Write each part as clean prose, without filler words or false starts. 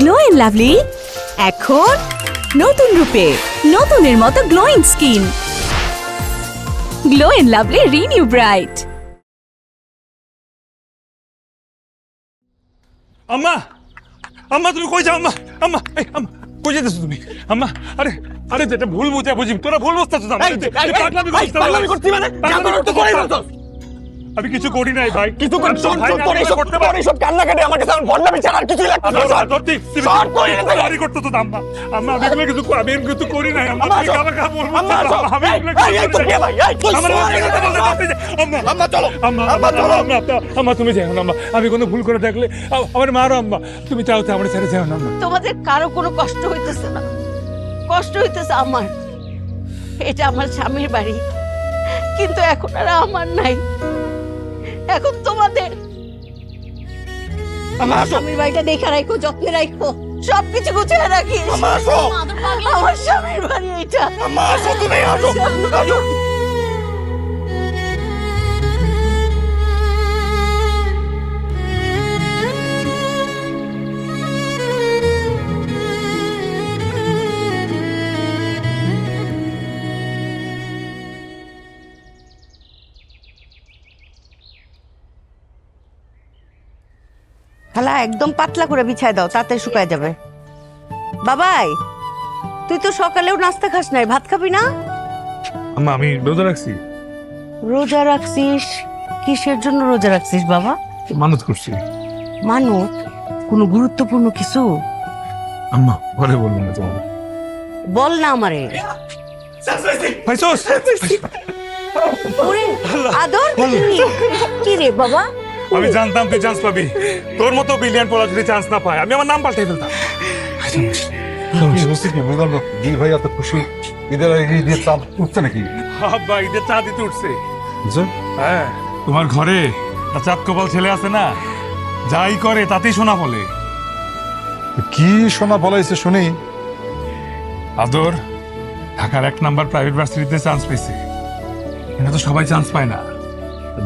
Glow and lovely এখন নতুন রূপে, নতুনের মতো glowing skin. Glow and Lovely renew bright. আম্মা, আম্মা তুমি কই যাও? আম্মা, আম্মা, এই আম্মা কই যেতেছো তুমি? আম্মা, আরে আরে যেটা ভুল বুঝে বুঝি, তোরা ভুল বুঝতেছো না। পাগলামি করছি মানে আমি কিছু করি নাই ভাই, কিছু করতে পারি সব কান্নাকাটি আমার কাছে আমার ভন্ডামি ছাড়া আর কিছুই লাগছে না স্যার। স্যার, কই না স্যার? সরি করতে তো আম্মা, আম্মা আমি এগুলো কিছু আমি এগুলো কিছু করি নাই। আম্মা আম্মা, তুমি আসো। আমার কাছে বলবো আম্মা, আসো। আমি এগুলো এই, এই, তো কে ভাই? এই, কই আমার sorry কথা বলতে পারছি না। আম্মা, আম্মা, চলো। আম্মা, আম্মা, চলো। আম্মা, আম্মা তুমি যাও না। আম্মা আমি কোনো ভুল করে থাকলে আমার মারো। আম্মা তুমি চাও তো আমার ছেড়ে যাও না। আম্মা তোমাদের কারো কোনো কষ্ট হইতেছে না, কষ্ট হইতেছে আমার। এটা আমার স্বামীর বাড়ি, কিন্তু এখন আর আমার নাই, এখন তোমাদের। আম্মা, আসো। স্বামীর বাড়িটা দেখে রাখো, যত্নে রাখো, সবকিছু গুছিয়ে রাখিস। আম্মা, আসো। আমার স্বামীর বাড়ি এটা। আম্মা, আসো তুমি, আসো। আসো। খালা একদম পাতলা করে বিছায় দাও, তাতে শুকায় যাবে। বাবাই, তুই তো সকালেও নাস্তা খাস নাই, ভাত খাবি না? আম্মা আমি রোজা রাখছি, রোজা রাখছিস? কিসের জন্য রোজা রাখছিস বাবা? মানত করছি। মানত? কোনো গুরুত্বপূর্ণ কিছু? আম্মা পরে বলবো না তোমাকে। বল না আমারে। ভাইসোস ওরে আদর, কি রে বাবা? আমি জানতাম তুই চান্স পাবি। তোর মতো বিলিয়ন পড়া যদি চান্স না পায় আমি আমার নাম পাল্টে ফেলতাম। ভাই এত খুশি ঈদের ঈদের চাঁদ উঠছে নাকি? আব্বা ঈদের চা দিতে উঠছে। হ্যাঁ, তোমার ঘরে একটা চাঁদ কপাল ছেলে আছে না, যাই করে তাতেই শোনা বলে। কি শোনা বলাইছে শুনি? আদর ঢাকার 1 নাম্বার প্রাইভেট ভার্সিটিতে চান্স পেয়েছে। এটা তো সবাই চান্স পায় না,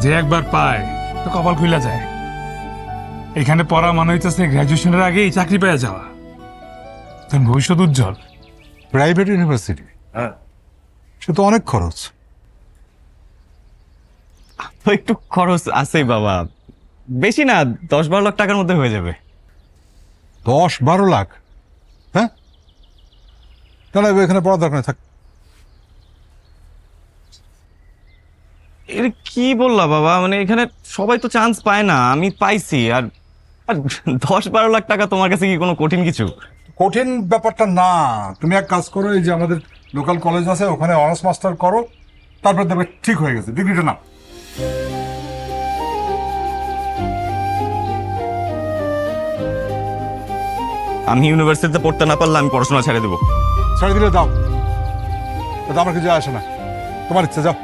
যে একবার পায় তো কপাল খুলে যায়। এখানে পড়া মানে হইতেছে গ্রাজুয়েশনের আগেই চাকরি পেয়ে যাওয়া। তোর ভবিষ্যৎ উজ্জ্বল। প্রাইভেট ইউনিভার্সিটি, সে তো অনেক খরচ। তো একটু খরচ আছেই বাবা, বেশি না, 10-12 লাখ টাকার মধ্যে হয়ে যাবে। 10-12 লাখ? হ্যাঁ, তাহলে এখানে পড়া দরকার নেই, থাক। এটা কি বললা বাবা? মানে এখানে সবাই তো চান্স পায় না, আমি পাইছি। আর 10-12 লাখ টাকা তোমার কাছে কি কোনো কঠিন কিছু? কঠিন ব্যাপারটা না। তুমি এক কাজ করো, এই যে আমাদের লোকাল কলেজ আছে ওখানে অনার্স মাস্টার করো, তারপর দেখবে ঠিক হয়ে গেছে, ডিগ্রিটা না। আমি ইউনিভার্সিটিতে পড়তে না পারলে আমি পড়াশোনা ছেড়ে দেবো। ছেড়ে দিলে দাও, এটা আমার কিছু আসে না, তোমার ইচ্ছে, যাও।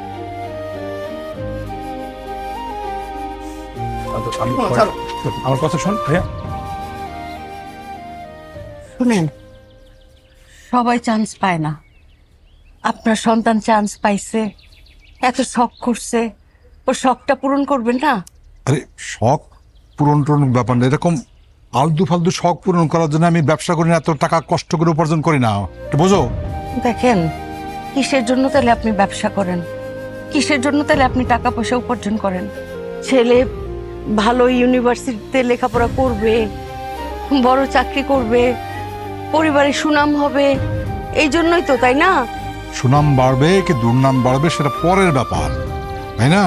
আমার কথা শোন ভাইয়া। শুনেন, সবাই চান্স পায় না। আপনার সন্তান চান্স পাইছে, এত শখ করছে, ও শখটা পূরণ করবেন না? আরে শখ পূরণ টূরণ ব্যাপার না, এরকম আলতু ফালতু শখ পূরণ করার জন্য আমি ব্যবসা করি না, এত টাকা কষ্ট করে উপার্জন করি না, একটু বোঝো। দেখেন, কিসের জন্য তাহলে আপনি ব্যবসা করেন? কিসের জন্য তাহলে আপনি টাকা পয়সা উপার্জন করেন? ছেলে ভালো ইউনিভার্সিটিতে লেখাপড়া করবে, বড় চাকরি করবে, পরিবারের সুনাম হবে, এই জন্যই তো, তাই না? সুনাম বাড়বে কি দুর্নাম বাড়বে সেটা পরের ব্যাপার, তাই না?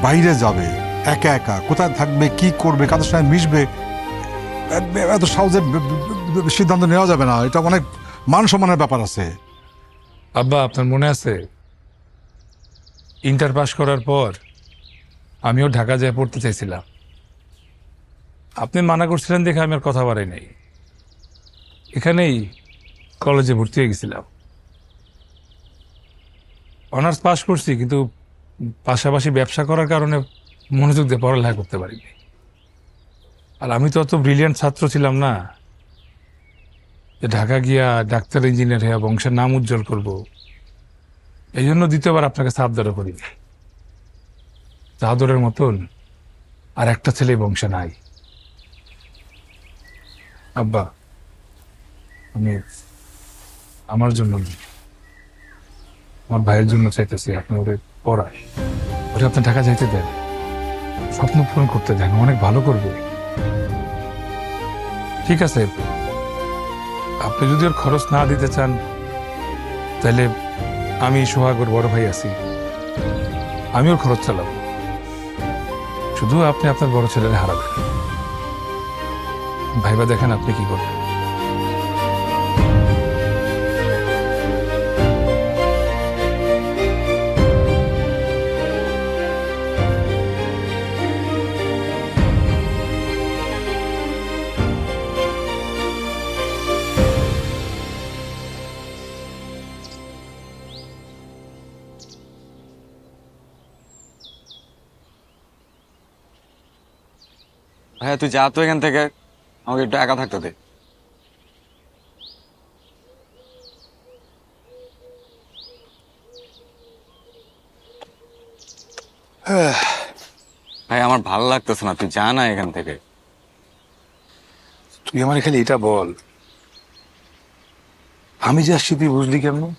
বাইরে যাবে একা একা, কোথায় থাকবে, কি করবে, কাদের সঙ্গে মিশবে, এত সহজে সিদ্ধান্ত নেওয়া যাবে না, এটা অনেক মান সম্মানের ব্যাপার আছে। আব্বা আপনার মনে আছে ইন্টার পাস করার পর আমিও ঢাকা যেয়ে পড়তে চাইছিলাম। আপনি মানা করছিলেন দেখে আমি আর কথা বাড়াই নাই, এখানেই কলেজে ভর্তি হয়ে গেছিলাম। অনার্স পাস করছি, কিন্তু পাশাপাশি ব্যবসা করার কারণে মনোযোগ দিয়ে পড়ালেখা করতে পারিনি। আর আমি তো অত ব্রিলিয়ান্ট ছাত্র ছিলাম না যে ঢাকা গিয়া ডাক্তার ইঞ্জিনিয়ার হয়ে বংশের নাম উজ্জ্বল করব। এই জন্য দ্বিতীয়বার আপনাকে সাবধানও করিনি। চাদরের মতন আর একটা ছেলে বংশে নাই। আব্বা আমি আমার জন্য না, আমার ভাইয়ের জন্য চাইতেছি আপনি ওরে পড়ায়, ওরে আপনি টাকা চাইতে দেন, স্বপ্ন পূরণ করতে দেন, অনেক ভালো করবে। ঠিক আছে, আপনি যদি ওর খরচ না দিতে চান তাহলে আমি সোহাগর বড় ভাই আছি, আমি ওর খরচ চালাবো। শুধু আপনি আপনার বড় ছেলের হারাবেন। ভাইবা দেখেন আপনি কি করবেন। ভাইয়া তুই যা তো এখান থেকে, আমাকে একটু একা থাকতে দে। ভাই আমার ভালো লাগতেছে না, তুই যা না এখান থেকে। তুই আমার খালি এটা বল, আমি যে আসছি তুই বুঝলি কেমন?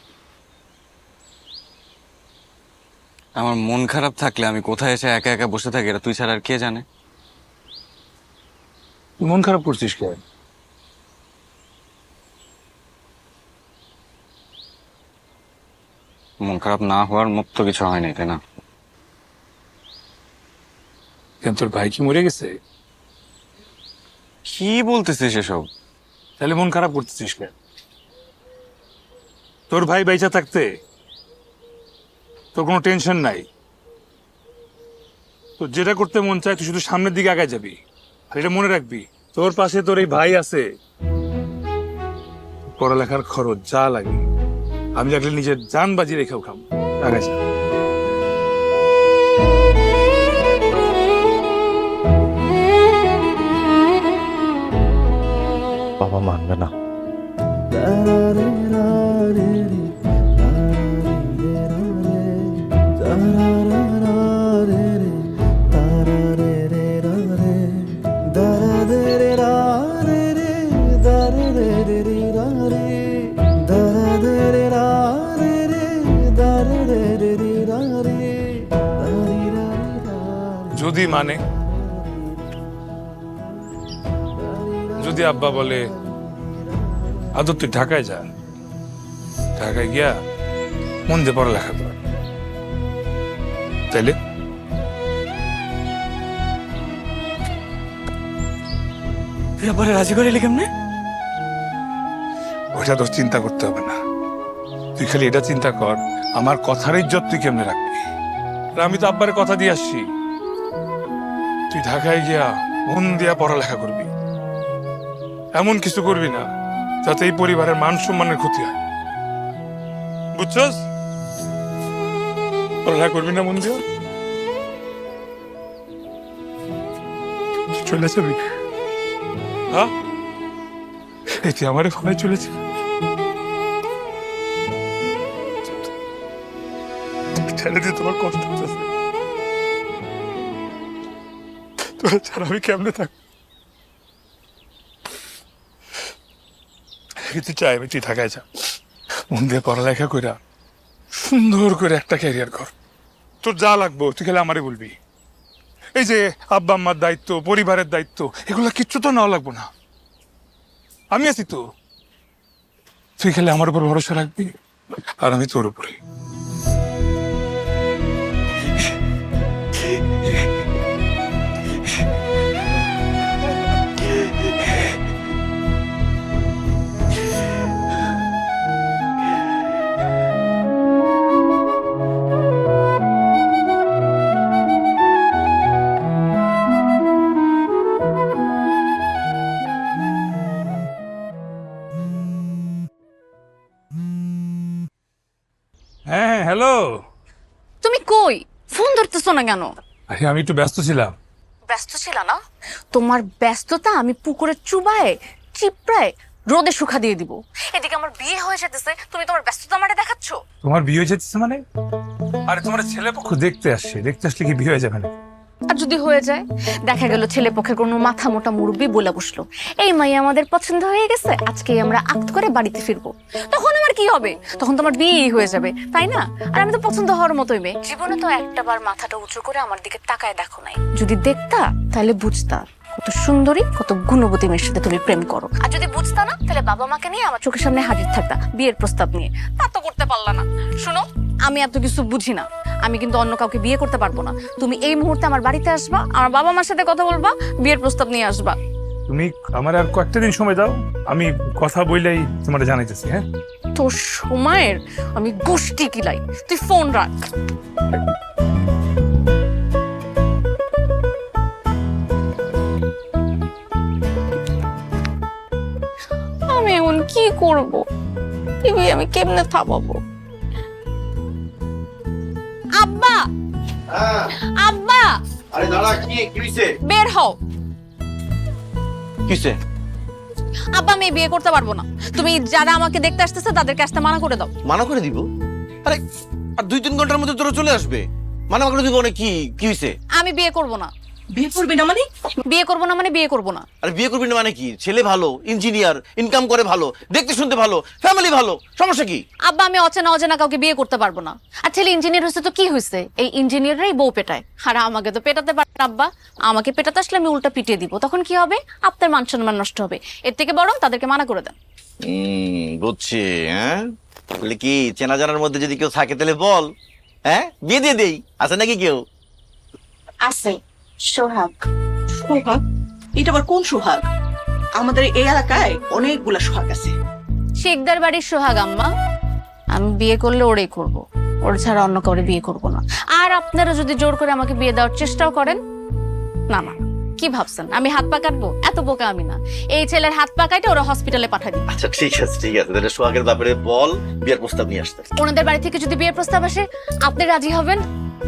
আমার মন খারাপ থাকলে আমি কোথায় এসে একা একা বসে থাকি এটা তুই ছাড়া আর কে জানে। তুই মন খারাপ করছিস কেন? মন খারাপ না হওয়ার মতো তো কিছু হয়নি, তাই না? কেন তোর ভাই কি মরে গেছে? কি বলতেছিস এসব? তাহলে মন খারাপ করতেছিস কেন? তোর ভাই বেঁচে থাকতে তোর কোনো টেনশন নাই, তোর যেটা করতে মন চায় তুই শুধু সামনের দিকে আগায় যাবি। আর এটা মনে রাখবি, তোর পাশে তোর এই ভাই আছে, পড়ালেখার খরচ যা লাগে আমি লাগলে নিজের জান বাজি রেখেও খাম। আগায় যা। বাবা মানবে না। যদি মানে, যদি আব্বা বলে আদর তুই ঢাকায় যা, ঢাকায় গিয়া মন দিয়ে পড়ালেখা কর, তাইলে তুই আবার রাজি করে এলি কেমনে? ওইটা তোর চিন্তা করতে হবে না, তুই খালি এটা চিন্তা কর আমার কথার ইজ্জত তুই কেমনে রাখবি। আর আমি তো আব্বারে কথা দিয়ে আসছি, তুই ঢাকায় গিয়া মন দিয়া পড়ালেখা করবি, এমন কিছু করবি না যাতে এই পরিবারের মান সম্মানের ক্ষতি হয়, বুঝছস? পড়ালেখা করবি না মন দিয়া, চলে যাবি। হ্যাঁ, এটি আমার ফোনে চলেছে, ছেড়ে দিয়ে তোমার কষ্ট হচ্ছে, তোরা ছাড়া আমি কেমনে থাক। তুই চাই আমি তুই ঢাকায় যা, মন দিয়ে পড়ালেখা কইরা সুন্দর করে একটা ক্যারিয়ার কর, তোর যা লাগবো তুই খালি আমারে বলবি। এই যে আব্বা আম্মার দায়িত্ব, পরিবারের দায়িত্ব, এগুলা কিচ্ছু তো নেওয়া লাগবো না, আমি আছি তো। তুই খালি আমার উপর ভরসা রাখবি আর আমি তোর উপরে। হ্যাঁ হ্যালো। তুমি কই? ফোন ধরতেছো না কেন? আরে আমি একটু ব্যস্ত ছিলাম। ব্যস্ত ছিল না? তোমার ব্যস্ততা আমি পুকুরে চুবায়ে চিপড়ায় রোদে শুকা দিয়ে দিব। এদিকে আমার বিয়ে হয়ে যেতেছে, তুমি তোমার ব্যস্ততা আমারে দেখাচ্ছ। তোমার বিয়ে হয়ে যাচ্ছে মানে? আরে তোমার ছেলে পক্ষ দেখতে আসছে, দেখতে আসলে কি বিয়ে হয়ে যাবে না? আর যদি হয়ে যায়, দেখা গেল ছেলে পক্ষের কোনো মাথা মোটা মুরব্বি বলে বসলো, এই মাই আমাদের পছন্দ হয়ে গেছে, আজকেই আমরা আক্ত করে বাড়িতে ফিরবো, তখন আমার কি হবে? তখন তোমার বিয়েই হয়ে যাবে, তাই না? আর আমি তো পছন্দ হওয়ার মতোই মেয়ে। জীবনে তো একটা বার মাথাটা উঁচু করে আমার দিকে তাকায় দেখো নাই। যদি দেখতা তাহলে বুঝতা কত সুন্দরী, কত গুণবতী মেয়ের সাথে তুমি প্রেম করো। আর যদি বুঝতা না, তাহলে বাবা মাকে নিয়ে আমার চোখের সামনে হাজির থাকতা বিয়ের প্রস্তাব নিয়ে। তা তো করতে পারলা না। শোনো, আমি এত কিছু বুঝি না, আমি কিন্তু অন্য কাউকে বিয়ে করতে পারবো না। তুমি এই মুহূর্তে আমার বাড়িতে আসবা, আমার বাবা মার সাথে কথা বলবা, বিয়ের প্রস্তাব নিয়ে আসবা। তুমি আমার আর কয়েকটা দিন সময় দাও, আমি কথা বললেই তোমার জানাইতেছি। হ্যাঁ, তোর সময়ের আমি গোষ্ঠী কিলাই। তুই ফোন রাখ। আমি এখন কি করব? আমি কেমনে থামাবো? আব্বা, আব্বা, আরে দাঁড়া, কি হইছে? বের হও। কিসে? আব্বা, আমি বিয়ে করতে পারবো না। তুমি যারা আমাকে দেখতে আসতেছে তাদেরকে আসতে মানা করে দাও। মানা করে দিব? আরে আর 2-3 ঘন্টার মধ্যে তোরা চলে আসবে, মানা করে দিব না? কি কি হইছে? আমি বিয়ে করব না। বিয়ে করবি না মানে? বিয়ে করব না মানে বিয়ে করব না। আরে বিয়ে করবি না মানে কি? ছেলে ভালো, ইঞ্জিনিয়ার, ইনকাম করে ভালো, দেখতে শুনতে ভালো, ফ্যামিলি ভালো, সমস্যা কি? আব্বা, আমি অচেনা অচেনা কাউকে বিয়ে করতে পারবো না। আর ছেলে ইঞ্জিনিয়ার হয়েছে তো কি হয়েছে? এই ইঞ্জিনিয়াররাই বউ পেটায়, আর আমাকে তো পেটাতে পারে না। আব্বা, আমাকে পেটাতে আসলে আমি উল্টা পিটিয়ে দিব, তখন কি হবে? আপনার মান সম্মান নষ্ট হবে। এর থেকে বরং তাদেরকে মানা করে দেন। বুঝছি। হ্যাঁ, বলে কি চেনা জানার মধ্যে যদি কেউ থাকে তাহলে বল, হ্যাঁ বিয়ে দিয়ে দেই। আছে নাকি কেউ? আছে, সোহাগ। সোহাগ? এটা আবার কোন সোহাগ? আমাদের এই এলাকায় অনেকগুলা সোহাগ আছে। শেখদার বাড়ির সোহাগ আম্মা। আমি বিয়ে করলে ওরেই করব, ওর ছাড়া অন্য কাউরে বিয়ে করব না। আর আপনারা যদি জোর করে আমাকে বিয়ে দেওয়ার চেষ্টাও করেন, না না, কি ভাবছেন আমি হাত পা কাটবো? এত বোকা আমি না। এই ছেলের হাত পা কাটে ওরা হসপিটালে পাঠাই দিই। আচ্ছা ঠিক আছে, ঠিক আছে, তাহলে সোহাগের ব্যাপারে বল, বিয়ের প্রস্তাব নিয়ে আসতে। ওনাদের বাড়ি থেকে যদি বিয়ের প্রস্তাব আসে, আপনি রাজি হবেন?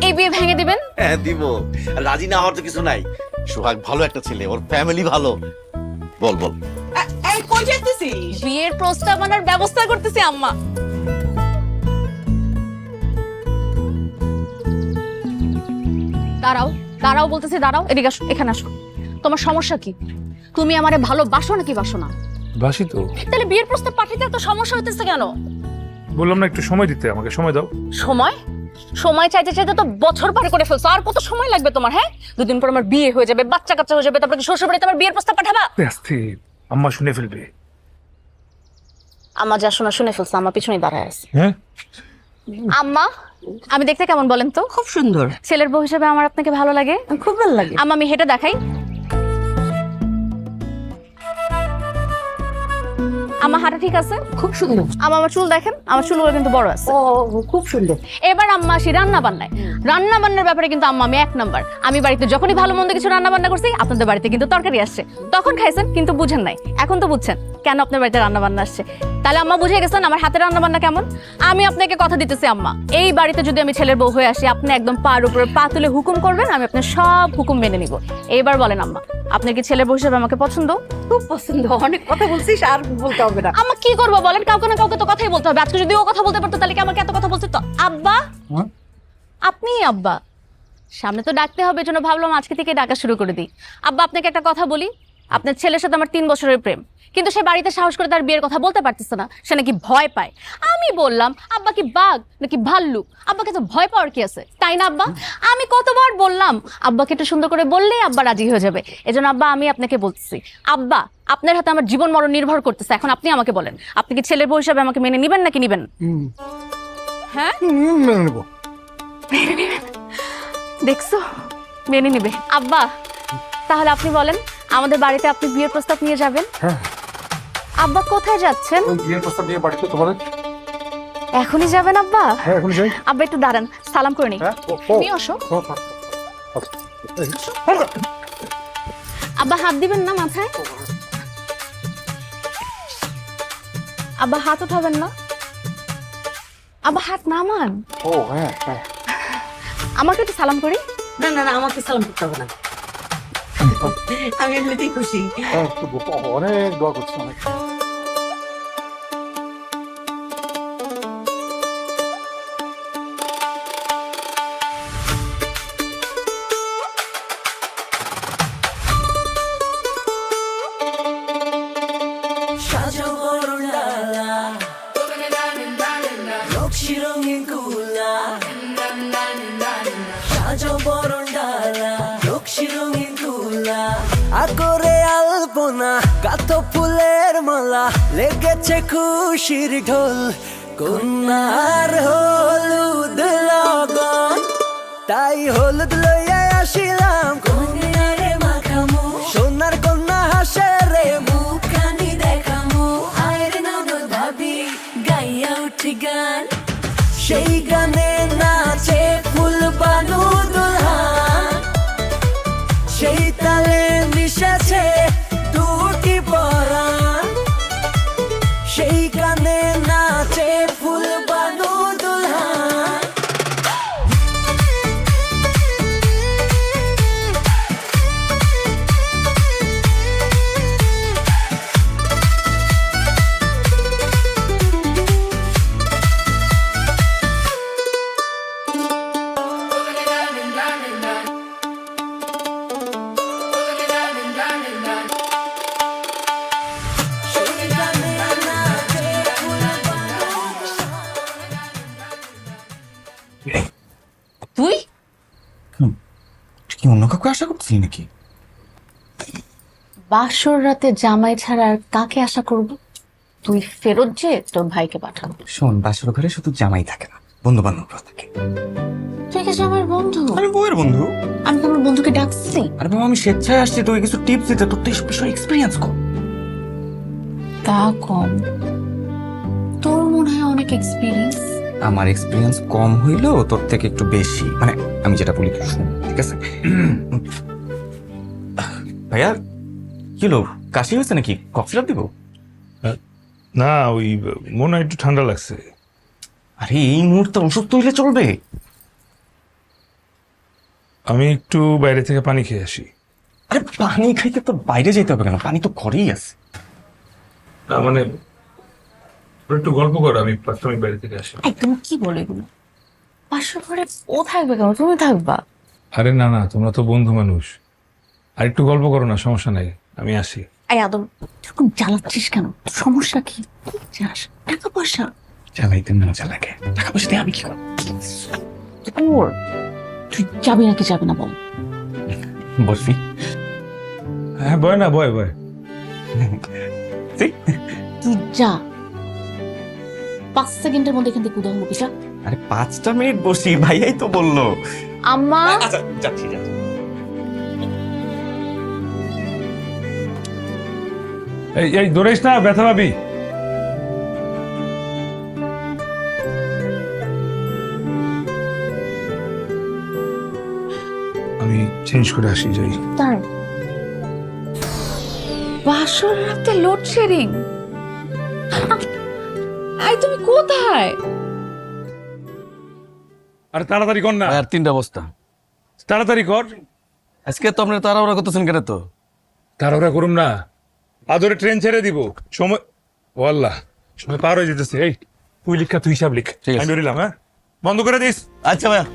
এই বিয়ে ভেঙে দিবেন? হ্যাঁ দিব। আর রাজি না হওয়ার তো কিছু নাই। সোহাগ ভালো একটা ছেলে, ওর ফ্যামিলি ভালো। বল বল। এই কই যাইতেছিস? বিয়ের প্রস্তাব আনার ব্যবস্থা করতেছি আম্মা। দাঁড়াও, দাঁড়াও বলতেছি, দাঁড়াও, এদিকে আসো, এখানে আসো। তোমার সমস্যা কি? তুমি আমারে ভালোবাসো নাকি বাসো না? বাসি তো। তাহলে বিয়ের প্রস্তাব পাঠাতে এত সমস্যা হইতেছে কেন? বললাম না একটু সময় দিতে, আমাকে সময় দাও। সময়? সময় চাইতে চাইতে তো বছর পার করে ফেলছো। আর কত সময় লাগবে তোমার? হ্যাঁ, 2 দিন পর আমার বিয়ে হয়ে যাবে, বাচ্চা কাচ্চা হয়ে যাবে, তারপর কি শ্বশুর বাড়িতে আমার বিয়ের প্রস্তাব পাঠাবা? আস্তে, আম্মা শুনে ফেলবে। আম্মা যা শোনা শুনে ফেলছে, আমার পিছনে দাঁড়ায় আছে। হ্যাঁ, আম্মা, আমি দেখতে কেমন বলেন তো? খুব সুন্দর। ছেলের বউ হিসেবে আমার আপনাকে ভালো লাগে? খুব ভালো লাগে। আম্মা, আমি হেঁটে দেখাই। আমার হাঁটা ঠিক আছে? খুব সুন্দর। আমার চুল দেখেন, আমার চুলগুলো কিন্তু বড় আছে। ও, খুব সুন্দর। এবার আম্মা আসি রান্না বান্নায়। রান্না বান্নার ব্যাপারে কিন্তু আম্মা আমি 1 নাম্বার। আমি বাড়িতে যখনই ভালো মন্দ কিছু রান্না বান্না করছি, আপনাদের বাড়িতে কিন্তু তরকারি আসছে। তখন খাইছেন কিন্তু বুঝেন নাই, এখন তো বুঝছেন কেন আপনার বাড়িতে রান্না বান্না আসছে। তাহলে আম্মা বুঝে গেছেন আমার হাতে রান্না বান্না কেমন। আমি আপনাকে কথা দিতেছি আম্মা, এই বাড়িতে যদি আমি ছেলের বউ হয়ে আসি, আপনি একদম পার উপরে পা তুলে হুকুম করবেন, আমি আপনার সব হুকুম মেনে নিব। এইবার বলেন আম্মা, আপনার কি ছেলের বউ হিসেবে আমাকে পছন্দ? খুব পছন্দ। অনেক কথা বলছিস, আর বলতে হবে না। আম্মা কি করবো বলেন? কাউকে না কাউকে তো কথাই বলতে হবে। আজকে যদি ও কথা বলতে পারতো, তাহলে কি আমাকে এত কথা বলতে তো? আব্বা, আপনি আব্বা সামনে তো ডাকতে হবে, জন্য ভাবলাম আজকে থেকে ডাকা শুরু করে দিই। আব্বা, আপনাকে একটা কথা বলি, আপনার ছেলের সাথে আমার 3 বছরের প্রেম, কিন্তু সে বাড়িতে সাহস করে তার বিয়ের কথা বলতে পারতেছে না, সে নাকি ভয় পায়। আমি বললাম, আব্বা কি বাঘ নাকি ভাল্লুক? আব্বাকে তো ভয় পাওয়ার কি আছে, তাই না আব্বা? আমি কতবার বললাম আব্বাকে একটু সুন্দর করে বললেই আব্বা রাজি হয়ে যাবে। এজন্য আব্বা আমি আপনাকে বলতেছি, আব্বা আপনার হাতে আমার জীবন মরণ নির্ভর করতেছে। এখন আপনি আমাকে বলেন, আপনি কি ছেলের বউ হিসাবে আমাকে মেনে নিবেন নাকি নিবেন? হ্যাঁ, মেনে নেবো। দেখছো, মেনে নিবে। আব্বা, তাহলে আপনি বলেন, আমাদের বাড়িতে আপনি বিয়ের প্রস্তাব নিয়ে যাবেন? হ্যাঁ। আব্বা কোথায় যাচ্ছেন? বিয়ের প্রস্তাব নিয়ে বাড়িতে তোমার। এখনই যাবেন আব্বা? হ্যাঁ, এখন যাই। আব্বা একটু দাঁড়ান, সালাম করে নিই। হ্যাঁ, নিয়ে আসো। আব্বা হাত দিবেন না মাথায়? আব্বা হাত উঠাবেন না? আব্বা হাত নামান। ও হ্যাঁ হ্যাঁ। আমাকে একটু সালাম করি। না না না, আমাকে সালাম করতে হবে না। আমি এমনিতেই খুশি। অনেক দোয়া করছি, অনেক। রক্সি রঙিন কুলা সাজো বরণ ডালা রক্সি রঙিন কুলা আগরে আলপনা কাত ফুলের মালা লেগেছে খুশির ঢোল কন্যার হলুদ লগন তাই হলুদ লইয়া আসিলাম কন্যারে মাখামু সোনার কন্যা হাসে রে মুখানি দেখামু আয়ের ননদ ভাবি গাইয়া উঠি গান সেই গানে নাচে ফুল বানু দুলহান সেই তালে মিশেছে দুটি পরাণ সেই গানে নাচে ফুল বানু দুলহান সেই গানে নাচে ফুল বানু তুই তুই কি অন্য কাউকে আশা করছিস নাকি? বাসর রাতে জামাই ছাড়া আর কাকে আশা করব? তুই ফেরত যে তোর ভাইকে পাঠাবো। শোন, বাসর ঘরে শুধু জামাই থাকে না, বন্ধু বান্ধবরা থাকে। তুই কি আমার বন্ধু? আমি বউয়ের বন্ধু। আমি তোমার বন্ধুকে ডাকছি। আরে বাবা, আমি স্বেচ্ছায় আসছি তোকে কিছু টিপস দিতে, তোর তো এইসব বিষয় এক্সপিরিয়েন্স কম। তা কম, তোর মনে হয় অনেক এক্সপিরিয়েন্স। আমার এক্সপিরিয়েন্স কম হইলেও তোর থেকে একটু বেশি, মানে আমি যেটা বলি তুই শোন, ঠিক আছে? ভাইয়া কি হলো, কাশি হয়েছে নাকি? কফ সিরাপ দিব? না, ওই মনে হয় একটু ঠান্ডা লাগছে। আরে এই মুহূর্তে ওষুধ তো হইলে চলবে। আমি একটু বাইরে থেকে পানি খেয়ে আসি। আরে পানি খাইতে তো বাইরে যেতে হবে কেন? পানি তো ঘরেই আছে। না মানে ওরা একটু গল্প করো, আমি প্রাথমিক বাইরে থেকে আসি। তুমি কি বলে এগুলো? বাসর ঘরে ও থাকবে কেন? তুমি থাকবা। আরে না না, তোমরা তো বন্ধু মানুষ, আর একটু গল্প করো না, সমস্যা নাই, আমি আসি। এই আদম, এরকম জ্বালাচ্ছিস কেন? সমস্যা কি? চাস টাকা পয়সা? জ্বালাইতে মজা লাগে, টাকা পয়সা দিয়ে আমি কি করব? ওর তুই যাবি নাকি যাবি না বল? বসবি? হ্যাঁ বয় না, বয় বয়। তুই যা, 5 সেকেন্ডের মধ্যে এখান থেকে উদয় হবি। যা। আরে 5টা মিনিট বসি, ভাইয়াই তো বললো। আম্মা, আচ্ছা যাচ্ছি যাচ্ছি। এই এই দৌড়াইস না, ব্যথা পাবি। আমি চেঞ্জ করে আসি, যাই। তার বাসর রাতে লোডশেডিং। আই তুমি কোথায়? আরে তাড়াতাড়ি কর না, আর 3টা বস্তা। তাড়াতাড়ি কর। আজকে তো আপনার তাড়াহুড়া করতেছেন কেন? তো তাড়াহুড়া করুম না, আদরে ট্রেন ছেড়ে দিব। সময়, ও আল্লাহ, সময় পার হয়ে যেতেছে। এই তুই লিখা, তুই হিসাব লিখ, ঠিক আছে। আমি বেরিলাম। হ্যাঁ, বন্ধ করে দিস। আচ্ছা ভাইয়া।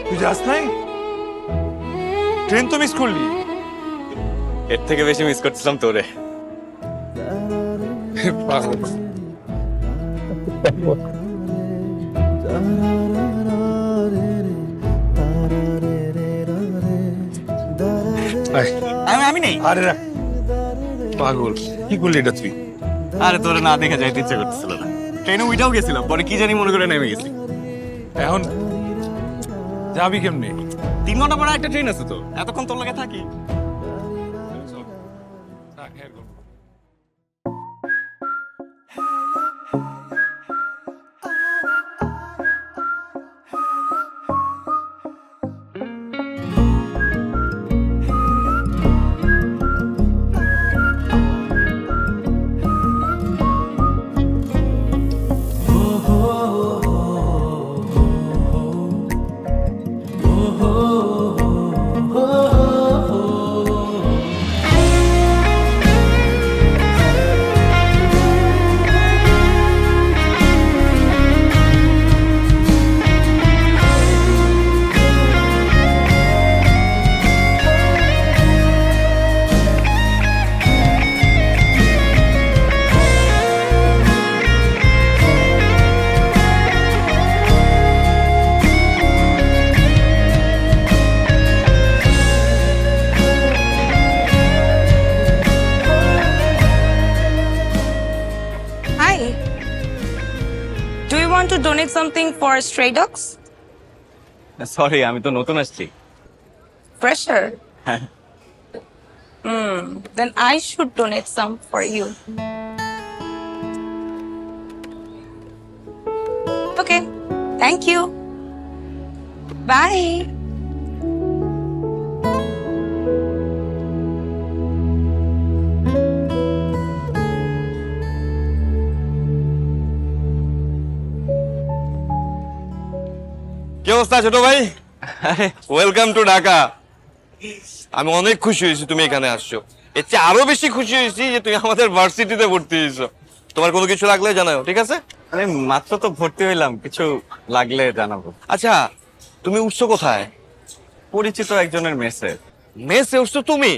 তুই যাস নাই? ট্রেন তো মিস করলি। এর থেকে বেশি মিস করছিলাম তোরে। পাগল। আয়, আমি নেই। আরে রাখ। পাগল, কি করলি এটা তুই? আরে তোরে না দেখে যাইতে ইচ্ছে করতেছিল না। ট্রেনে উইটাও গেছিলাম, পরে কি জানি মনে করে নেমে গেছি। এখন যাবি কেমনে? 3 ঘন্টা পরে একটা ট্রেন আছে, তো এতক্ষণ তোর লাগে থাকি। want to donate something for stray dogs? Sorry, আমি তো নতুন আসছি। Fresher? Then I should donate some for you. Okay, thank you. Bye. কি অবস্থা ছোট ভাই? Welcome to Dhaka. আমি অনেক খুশি হয়েছি তুমি এখানে আসছো। এর চেয়ে আরো বেশি খুশি হয়েছি যে তুমি আমাদের ভার্সিটিতে ভর্তি হয়েছো। তোমার কোনো কিছু লাগলে জানাও, ঠিক আছে? আরে মাত্র তো ভর্তি হইলাম, কিছু লাগলে জানাবো। আচ্ছা, তুমি উঠছো কোথায়? পরিচিত একজনের মেসে। মেসে উঠছো তুমি?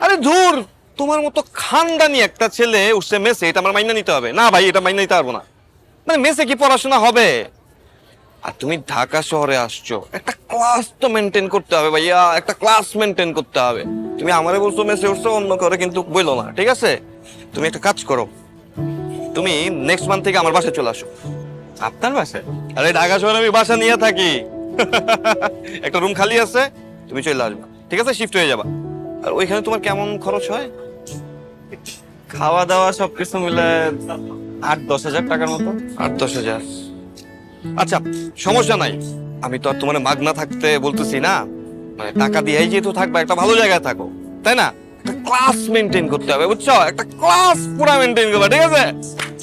আরে ধুর, তোমার মতো খানদানি একটা ছেলে উঠছে মেসে, এটা আমার মাইনা নিতে হবে না ভাই, এটা মাইনা নিতে পারবো না। মানে মেসে কি পড়াশোনা হবে? আর তুমি ঢাকা শহরে আসছো, একটা ক্লাস তো মেনটেন করতে হবে ভাইয়া, একটা ক্লাস মেনটেন করতে হবে। তুমি আমারে বলছো মেসে উঠছো, অন্য করে কিন্তু বইলো না, ঠিক আছে? তুমি একটা কাজ করো, তুমি নেক্সট মান্থ থেকে আমার বাসায় চলে আসো। আপনার বাসায়? আরে ঢাকা শহরে আমি বাসা নিয়ে থাকি। একটা রুম খালি আছে, তুমি চলে আসবা, ঠিক আছে? শিফট হয়ে যাবা। আর ওইখানে তোমার কেমন খরচ হয়? খাওয়া দাওয়া সবকিছু মিলে 8-10 হাজার টাকার মতো। 8-10 হাজার? আচ্ছা, সমস্যা নাই। আমি তো আর তোমার মাগনা থাকতে বলতেছি না, মানে টাকা দিয়েই যেহেতু থাকবা, একটা ভালো জায়গায় থাকো, তাই না? একটা ক্লাস মেনটেন করতে হবে, বুঝছো? একটা ক্লাস পুরা মেনটেন করবা, ঠিক আছে?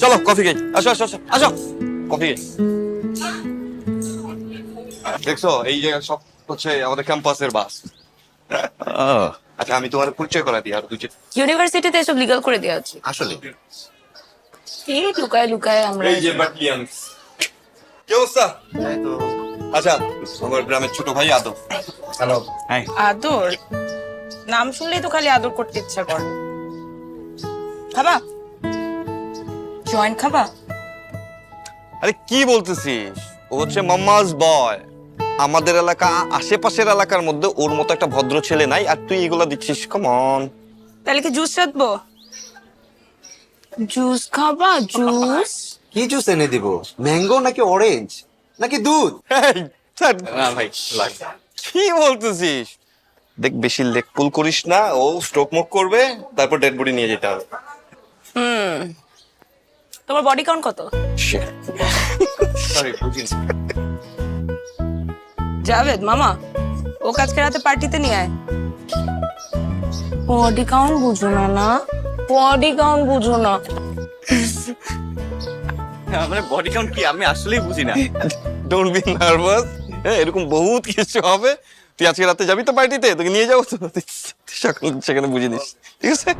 চলো কফি খাই, আসো আসো আসো আসো, কফি খাই। দেখছো, এই জায়গা সব হচ্ছে আমাদের ক্যাম্পাসের বাস। আচ্ছা, আমি তোমার পরিচয় করা দিই আর দুই ইউনিভার্সিটিতে এসব লিগ্যাল করে দেওয়া আছে। আসলে এই লুকায় লুকায় আমরা এই যে বাকিয়ান্স। কি অবস্থা? আচ্ছা, আমার গ্রামের ছোট ভাই আদর। হ্যালো। হাই। আদর নাম শুনলেই তো খালি আদর করতে ইচ্ছা করে। খাবা? জয়েন্ট খাবা? আরে কি বলতেছিস? ও হচ্ছে মাম্মাস বয়। আমাদের এলাকা, আশেপাশের এলাকার মধ্যে ওর মতো একটা ভদ্র ছেলে নাই, আর তুই এগুলা দিচ্ছিস? Come on. তাহলে কি জুস চাটবো? জুস খাবা? জুস? কি জুস এনে দিব? ম্যাঙ্গো নাকি অরেঞ্জ নাকি দুধ? না ভাই, কি বলতেছিস? দেখ, বেশি লেগ পুল করিস না, ও স্ট্রোক মুক করবে, তারপর ডেড বডি নিয়ে যেতে হবে। তোমার বডি কাউন্ট কত? সরি, বুঝিনি। জাভেদ মামা, ও আজকে রাতে পার্টিতে নিয়ে আয়। বডি কাউন্ট বুঝো না? না বডি কাউন্ট বুঝো না? মানে বডি কাউন্ট কি আমি আসলেই বুঝি না। Don't be nervous. এরকম বহুত কিছু হবে। তুই আজকে রাতে যাবি তো পার্টিতে, তোকে নিয়ে যাবো তো, তুই সকাল সেখানে বুঝে নিস, ঠিক আছে?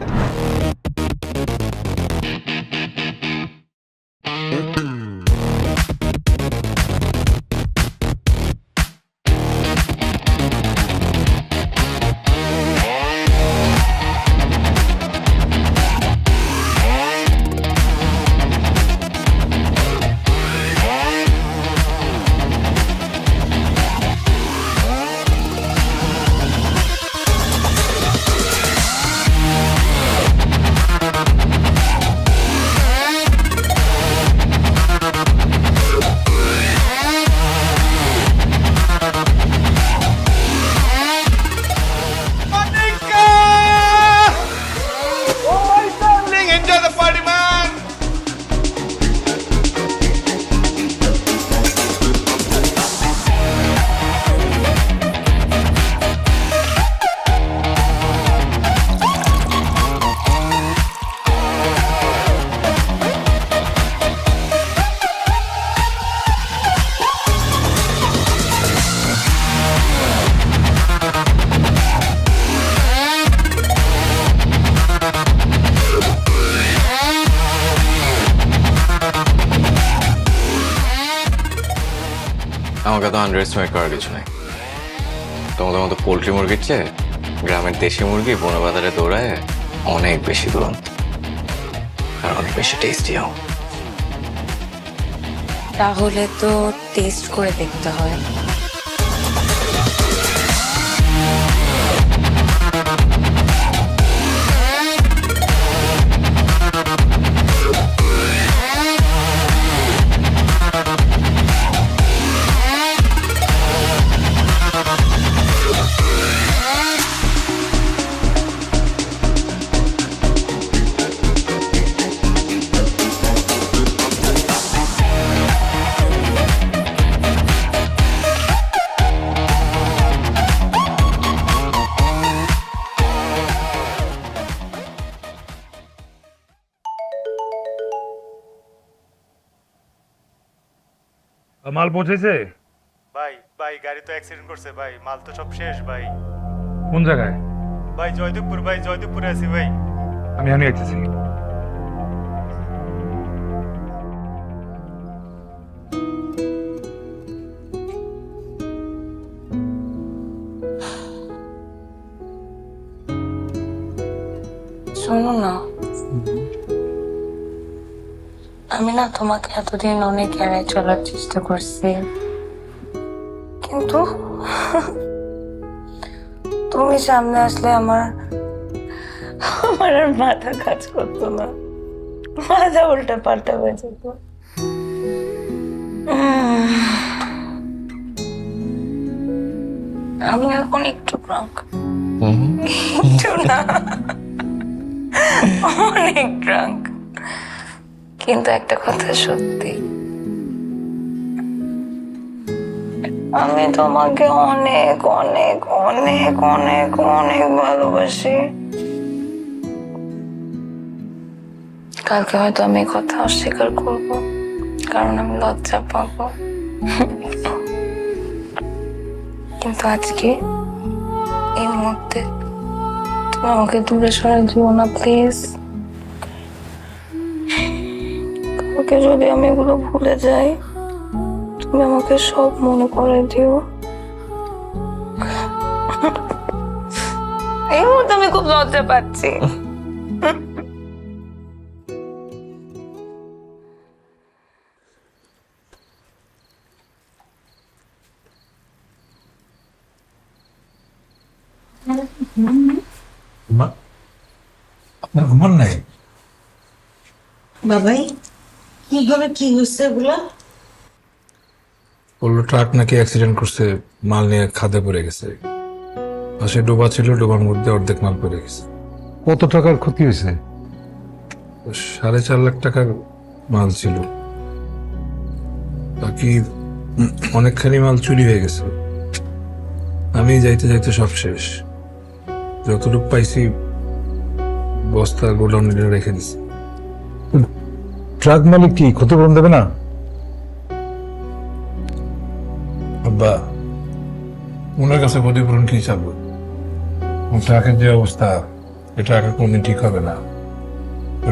আমাকে তো আন্ডারএস্টিমেট করার কিছু নাই। তোমাদের মতো পোল্ট্রি মুরগির চেয়ে গ্রামের দেশি মুরগি বন বাজারে দৌড়ায় অনেক বেশি দুরন্ত আর অনেক বেশি টেস্টিও। তাহলে তো টেস্ট করে দেখতে হয়। মাল পৌঁছেছে? ভাই ভাই গাড়ি তো অ্যাক্সিডেন্ট করছে ভাই, মাল তো সব শেষ ভাই। কোন জায়গায়? ভাই জয়দেবপুরে আছি ভাই। আমি আমি আইতেছি। শোনো না, আমি না তোমাকে এতদিন অনেক এড়াই চলার চেষ্টা করছি, কিন্তু তুমি সামনে আসলে আমার আমার আর মাথা কাজ করতো না, মাথা উল্টা পাল্টা হয়ে যেত। আমি এখন একটু ড্রাঙ্ক, একটু না অনেক ড্রাঙ্ক, কিন্তু একটা কথা সত্যি, আমি তোমাকে অনেক অনেক অনেক অনেক অনেক ভালোবাসি। কালকে হয়তো আমি কথা অস্বীকার করব, কারণ আমি লজ্জা পাবো, কিন্তু আজকে এই মুহূর্তে তুমি আমাকে দূরে সরে দিও না প্লিজ। কালকে যদি আমি এগুলো ভুলে যাই, তুমি আমাকে সব মনে করে দিও। এই মুহূর্তে আমি খুব লজ্জা পাচ্ছি। আপনার ঘুমান নাই? বাবাই কিভাবে কি হয়েছে এগুলা? বললো ট্রাক নাকি অ্যাক্সিডেন্ট করছে, মাল নিয়ে খাদে পড়ে গেছে। পাশে ডোবা ছিল, ডোবার মধ্যে অর্ধেক মাল পড়ে গেছে। কত টাকার ক্ষতি হয়েছে? 4.5 লাখ টাকার মাল ছিল, বাকি অনেকখানি মাল চুরি হয়ে গেছে। আমি যাইতে যাইতে সব শেষ, যতটুকু পাইছি বস্তা গোডাউনে রেখে দিছি। ট্রাক মালিক কি ক্ষতিপূরণ দেবে না? আব্বা, ওনার কাছে ক্ষতিপূরণ কি চাবো? ট্রাকের যে অবস্থা, এটা ট্রাক কোনদিন ঠিক হবে না।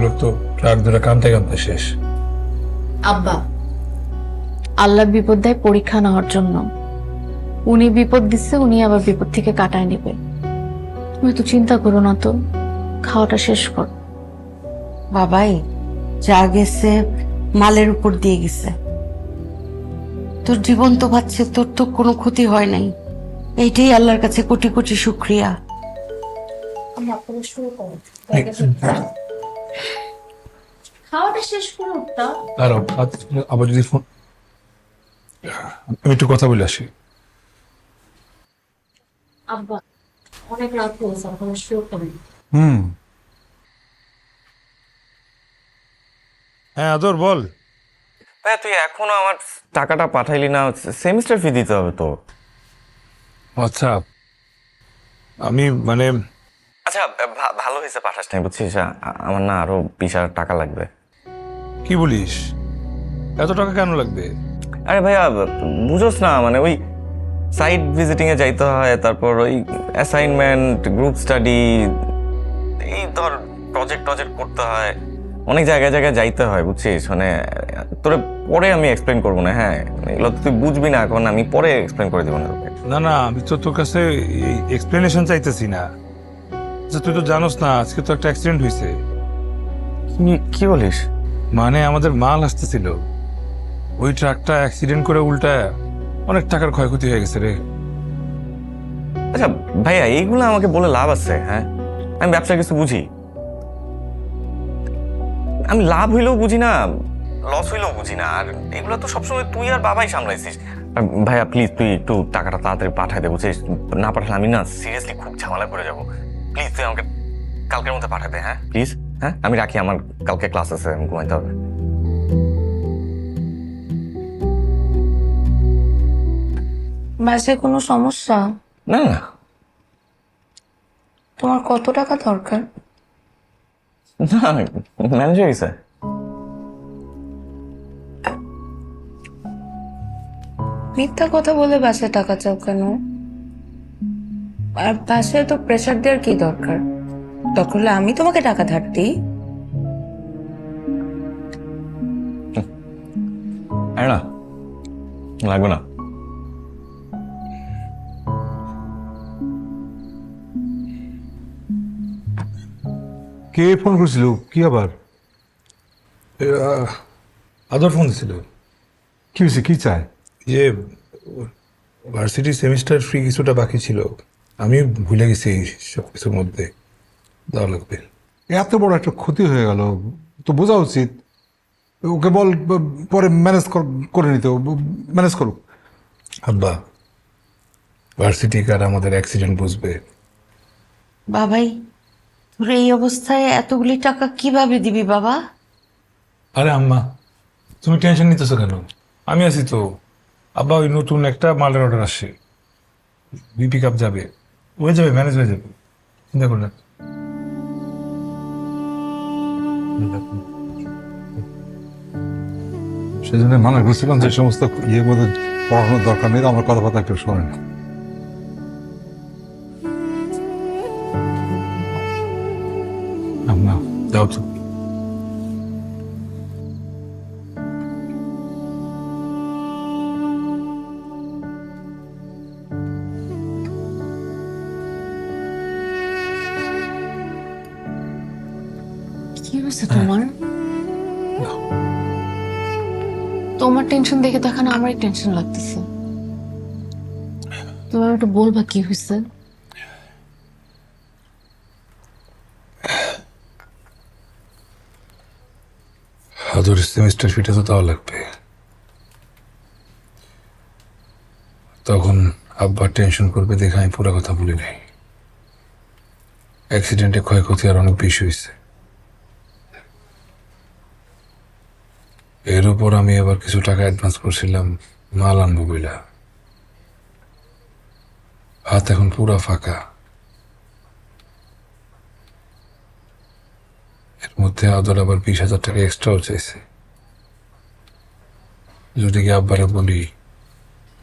লোক তো ট্রাক ধরে কানতে কানতে শেষ। আব্বা, আল্লাহ বিপদ দেয় পরীক্ষা নেওয়ার জন্য। উনি বিপদ দিচ্ছে, উনি আবার বিপদ থেকে কাটায় নেবে। তুমি তো চিন্তা করো না, তো খাওয়াটা শেষ কর। বাবাই যা গেছে মালের উপর দিয়ে গেছে, তোর জীবন তো বাঁচছে, তোর তো কোনো ক্ষতি হয় নাই। এইটাই আল্লাহর কাছে কোটি কোটি শুক্রিয়া। খাওয়াটা শেষ করো। দাঁড়াও, আবার যদি ফোন, আমি একটু কথা বলে আসি। আব্বা, অনেক রাত হয়েছে, আপনারা শুরু করুন। হ্যাঁ আদর বল। ভাই তুই এখনো আমার টাকাটা পাঠাইলি না, সেমিস্টার ফি দিতে হবে তো। আচ্ছা, আমি মানে আচ্ছা ভালো হয়েছে পাঠাস নাই, বুঝছিস? আমার না আরো 20,000 টাকা লাগবে। কি বলিস? এত টাকা কেন লাগবে? আরে ভাইয়া বুঝোস না, মানে ওই সাইট ভিজিটিং এ যাইতে হয়, তারপর ওই অ্যাসাইনমেন্ট, গ্রুপ স্টাডি, এই ধর প্রজেক্ট করতে হয়, অনেক জায়গায় জায়গায় যাইতে হয়, বুঝছিস? মানে তোরে পরে আমি এক্সপ্লেন করবো না। হ্যাঁ, এগুলো তুই বুঝবি না এখন, আমি পরে এক্সপ্লেন করে দেবো না তোকে। না না, আমি তো তোর কাছে এক্সপ্লেনেশন চাইতেছি না। আচ্ছা তুই তো জানোস না, আজকে তো একটা অ্যাক্সিডেন্ট হয়েছে। কি বলিস? মানে আমাদের মাল আসতেছিল, ওই ট্রাকটা অ্যাক্সিডেন্ট করে উল্টায় অনেক টাকার ক্ষয়ক্ষতি হয়ে গেছে রে। আচ্ছা ভাইয়া, এইগুলো আমাকে বলে লাভ আছে? হ্যাঁ, আমি ব্যবসার কিছু বুঝি, আমি লাভ হইলেও বুঝি না, লস হইলেও বুঝি না। আর এগুলো তো সবসময় তুই আর বাবাই সামলাইছিস। ভাইয়া প্লিজ তুই একটু টাকাটা তাড়াতাড়ি পাঠাই দে, বুঝছিস? না পাঠালে আমি না সিরিয়াসলি খুব ঝামেলা করে যাবো। প্লিজ তুই আমাকে কালকের মধ্যে পাঠাই দে। হ্যাঁ প্লিজ। হ্যাঁ আমি রাখি, আমার কালকে ক্লাস আছে, আমি ঘুমাইতে হবে। বাসায় কোনো সমস্যা? না না, তোমার কত টাকা দরকার? না ম্যানেজ হয়ে গেছে। মিথ্যা কথা বলে বাসায় টাকা চাও কেন? আর বাসায় তো প্রেশার দেওয়ার কি দরকার? দরকার হলে আমি তোমাকে টাকা ধার দিই। না লাগবে না। কে ফোন করেছিল? কি আবার? আদর ফোন ছিল কি হয়েছে? কি চায়? যে ভার্সিটি সেমিস্টার ফ্রি কিছুটা বাকি ছিল, আমি ভুলে গেছি সব কিছুর মধ্যে দেওয়া লাগবে। এত বড় একটা ক্ষতি হয়ে গেল, তো বোঝা উচিত। ওকে বল পরে ম্যানেজ করে নিতে, ম্যানেজ করুক। আব্বা, ভার্সিটি কার আমাদের অ্যাক্সিডেন্ট বুঝবে। বাবাই, তোর এই অবস্থায় এতগুলি টাকা কিভাবে দিবি বাবা? আরে আম্মা, তুমি টেনশন নিতেছো কেন? আমি আছি তো। আব্বা, ওই নতুন একটা মালের অর্ডার আসছে, বিপি কাপ যাবে, হয়ে যাবে, ম্যানেজ হয়ে যাবে, চিন্তা করো না। সেই জন্য মানা করছিলাম যে সমস্ত ইয়ের মধ্যে পড়ানোর দরকার নেই, আমার কথাবার্তা কেউ শোনে না। আম্মা যাও তো। কি হয়েছে তোমার? তোমার টেনশন দেখে তো এখন আমারই টেনশন লাগতেছে। তুমি একটু বলবা কি হয়েছে? আদর সেমিস্টার ফিটা তো দেওয়া লাগবে। তখন আব্বা টেনশন করবে দেখে আমি পুরো কথা বলি নাই। অ্যাক্সিডেন্টে ক্ষয়ক্ষতি আর অনেক বেশি হয়েছে। এর উপর আমি আবার কিছু টাকা অ্যাডভান্স করছিলাম মাল আনবো বইলা। হাত এখন পুরা ফাঁকা। এর মধ্যে আদর আবার 20,000 টাকা এক্সট্রাও চাইছে। যদি কি আব্বারে বলি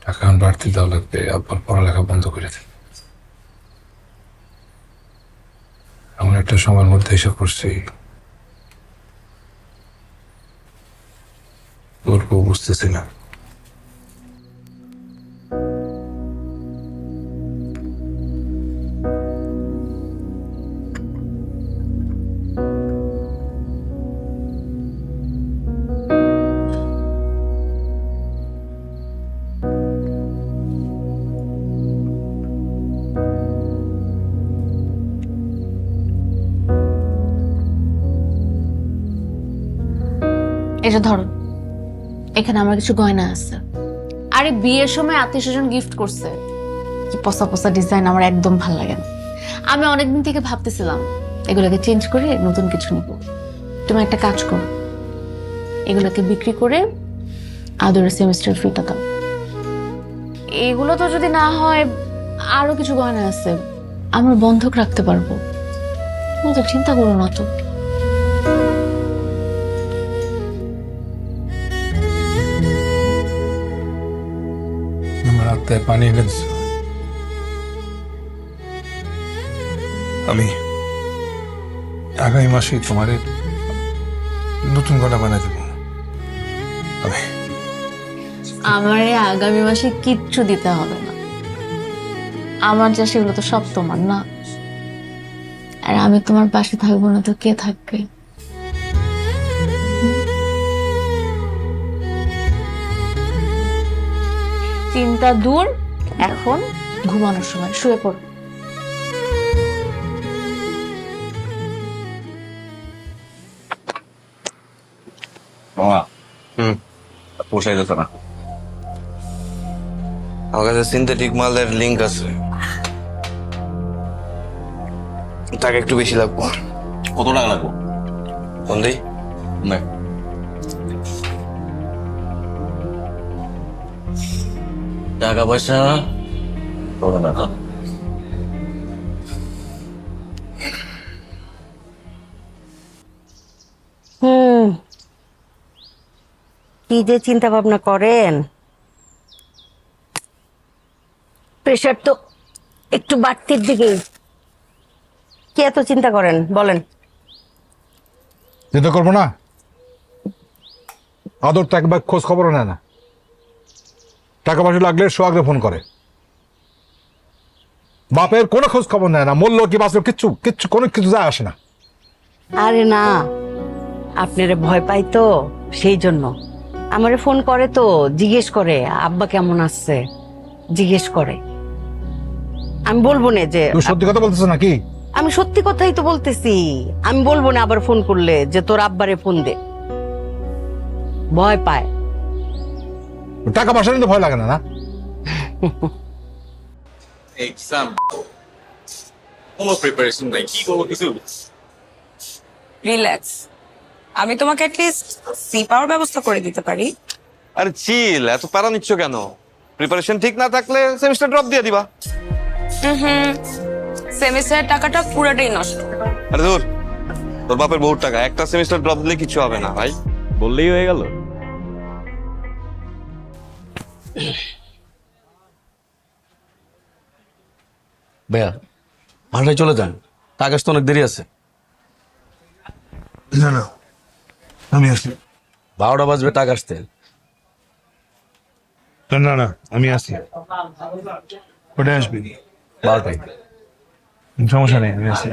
টাকা বাড়তি দেওয়া লাগবে, আব্বার পড়ালেখা বন্ধ করে দেবে। এমন একটা সময়ের মধ্যে এসে পড়ছি, গল্প বুঝতেছি না। এটা ধরো, এখানে আমার কিছু গয়না আছে। আরে বিয়ের সময় আত্মীয় স্বজন গিফট করছে, কি পচা পচা ডিজাইন আমার একদম ভালো লাগে না। আমি অনেকদিন থেকে ভাবতেছিলাম এগুলোকে চেঞ্জ করে নতুন কিছু নিব। তুমি একটা কাজ করো, এগুলোকে বিক্রি করে আদরের সেমিস্টার ফিটা দাও। এগুলো তো যদি না হয় আরো কিছু গয়না আছে, আমরা বন্ধক রাখতে পারবো। তুমি তো চিন্তা করো না তো। আমার আত্মায় পানি এনে দিচ্ছ। আমি আগামী মাসে তোমার নতুন গয়না বানাই দেবো। আমারে আগামী মাসে কিচ্ছু দিতে হবে না, আমার যা সেগুলো তো সব তোমার না। আর আমি তোমার পাশে থাকবো না তো কে থাকবে? চিন্তা দূর, এখন ঘুমানোর সময়, শুয়ে পড়ো। মামা পোষাই যেত না। আমার কাছে সিনথেটিক মালের লিঙ্ক আছে, টাকা একটু বেশি লাগবো। কত টাকা লাগবো? কোন দিই না টাকা পয়সা হবে না। কি যে চিন্তা ভাবনা করেন, প্রেশার তো একটু বাড়তির দিকে। কি এত চিন্তা করেন বলেন? চিন্তা করবো না? আদর তো একবার খোঁজ খবরও নেয় না। টাকা পয়সা লাগলে সোহাগরে ফোন করে, বাপের কোনো খোঁজ খবর নেয় না। মূল্য কি বাঁচলো কিচ্ছু কিচ্ছু কোনো কিছু যায় আসে না। আরে না, আপনারে ভয় পাই তো সেই জন্য। আমারে ফোন করে তো, জিজ্ঞেস করে আব্বা কেমন আছে, জিজ্ঞেস করে। আমি বলবো না যে তুই সত্যি কথা বলতেছ নাকি? আমি সত্যি কথাই তো বলতেছি। আমি বলবো না আবার ফোন করলে যে তোর আব্বারে ফোন দে, ভয় পায়। টাকা পয়সা নিতে ভয় লাগে না না? এক্সাম কোনো প্রিপারেশন নাই, কি করবো কিছু। রিল্যাক্স, আমি তোমাকে অ্যাটলিস্ট সি পাওয়ার ব্যবস্থা করে দিতে পারি। আরে চিল, এত প্যারা নিচ্ছ কেন? প্রিপারেশন ঠিক না থাকলে সেমিস্টার ড্রপ দিয়ে দিবা। সেমিস্টারের টাকাটা পুরোটাই নষ্ট। আরে ধর, তোর বাপের বহুত টাকা, একটা সেমিস্টার ড্রপ দিলে কিছু হবে না ভাই, বললেই হয়ে গেল। ভাইয়া ভাড়ায় চলে যান, টাকা তো অনেক দেরি আছে। না না, আমি আসি। 12টা বাজবে টাকা আসতে। না না, আমি আসি। ওটা আসবি? 12টায়। সমস্যা নেই, আমি আসি।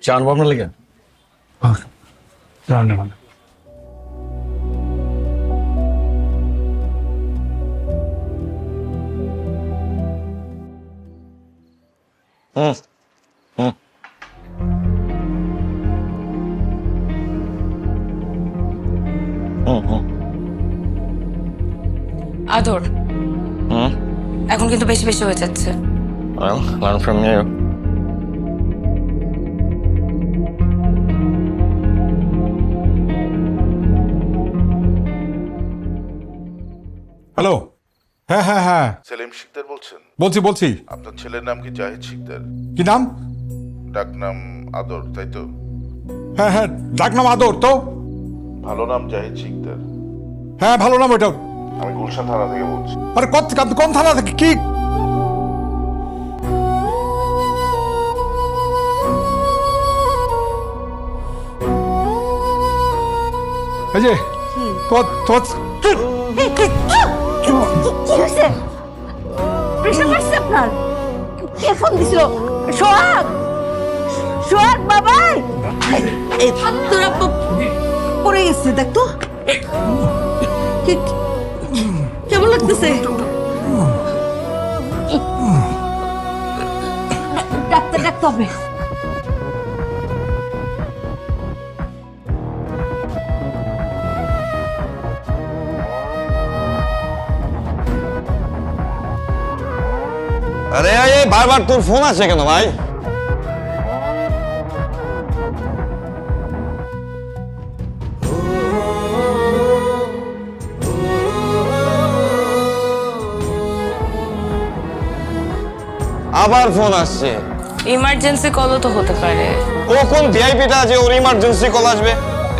চান ভাবনা লেগে হুম হুম হুম হুম আদর, হুম। এখন কিন্তু বেশি বেশি হয়ে যাচ্ছে। Well, learn from you. Hello, হ্যাঁ হ্যাঁ হ্যাঁ, সেলিম শিকদার বলছেন? বলছি বলছি। আপনার ছেলের নাম কি জাহিদ শিকদার? কি নাম? ডাক নাম আদর, তাই তো? হ্যাঁ হ্যাঁ, ডাক নাম আদর তো। ভালো নাম জাহিদ শিকদার। হ্যাঁ ভালো নাম ওইটা। আমি গুলশান থানা থেকে বলছি। আরে আপনি কোন থানা থেকে? কি এই যে কি হয়েছে? প্রেশার বাড়ছে আপনার? কে ফোন দিছিল? সোহাগ, সোহাগ বাবা, তোর আব্বা পড়ে গেছে, দেখ তো কেমন লাগতেছে? ডাক্তার ডাকতে হবে। আরে বারবার তোর ফোন আসে কেন ভাই? আবার ফোন আসছে। ইমার্জেন্সি কলও তো হতে পারে। ও কোন ভিআইপিটা আছে ওর ইমার্জেন্সি কল আসবে?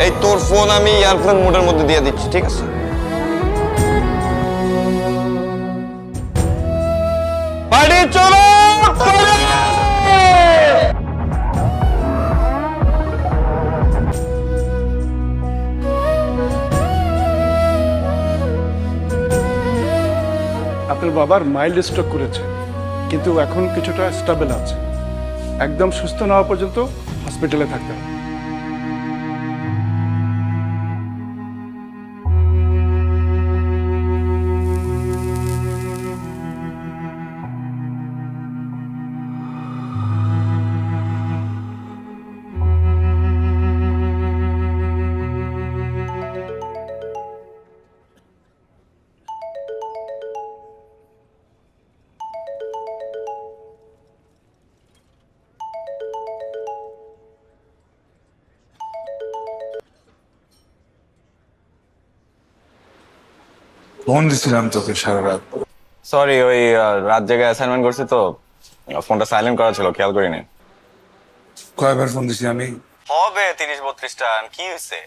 এই তোর ফোন আমি এয়ারপ্লেন মোডের মধ্যে দিয়ে দিচ্ছি, ঠিক আছে? বাড়ি চলো। আপনার বাবার মাইল্ড স্ট্রোক করেছে, কিন্তু এখন কিছুটা স্টেবল আছে। একদম সুস্থ না হওয়া পর্যন্ত হসপিটালে থাকতে হবে। ফোন দিছিলাম তোকে সারা রাত। সরি, ওই রাত জেগে অ্যাসাইনমেন্ট করছি তো, ফোনটা সাইলেন্ট করা ছিল, খেয়াল করিনি। কয়বার ফোন দিছি আমি? হবে 30-32টা। কি হয়েছে?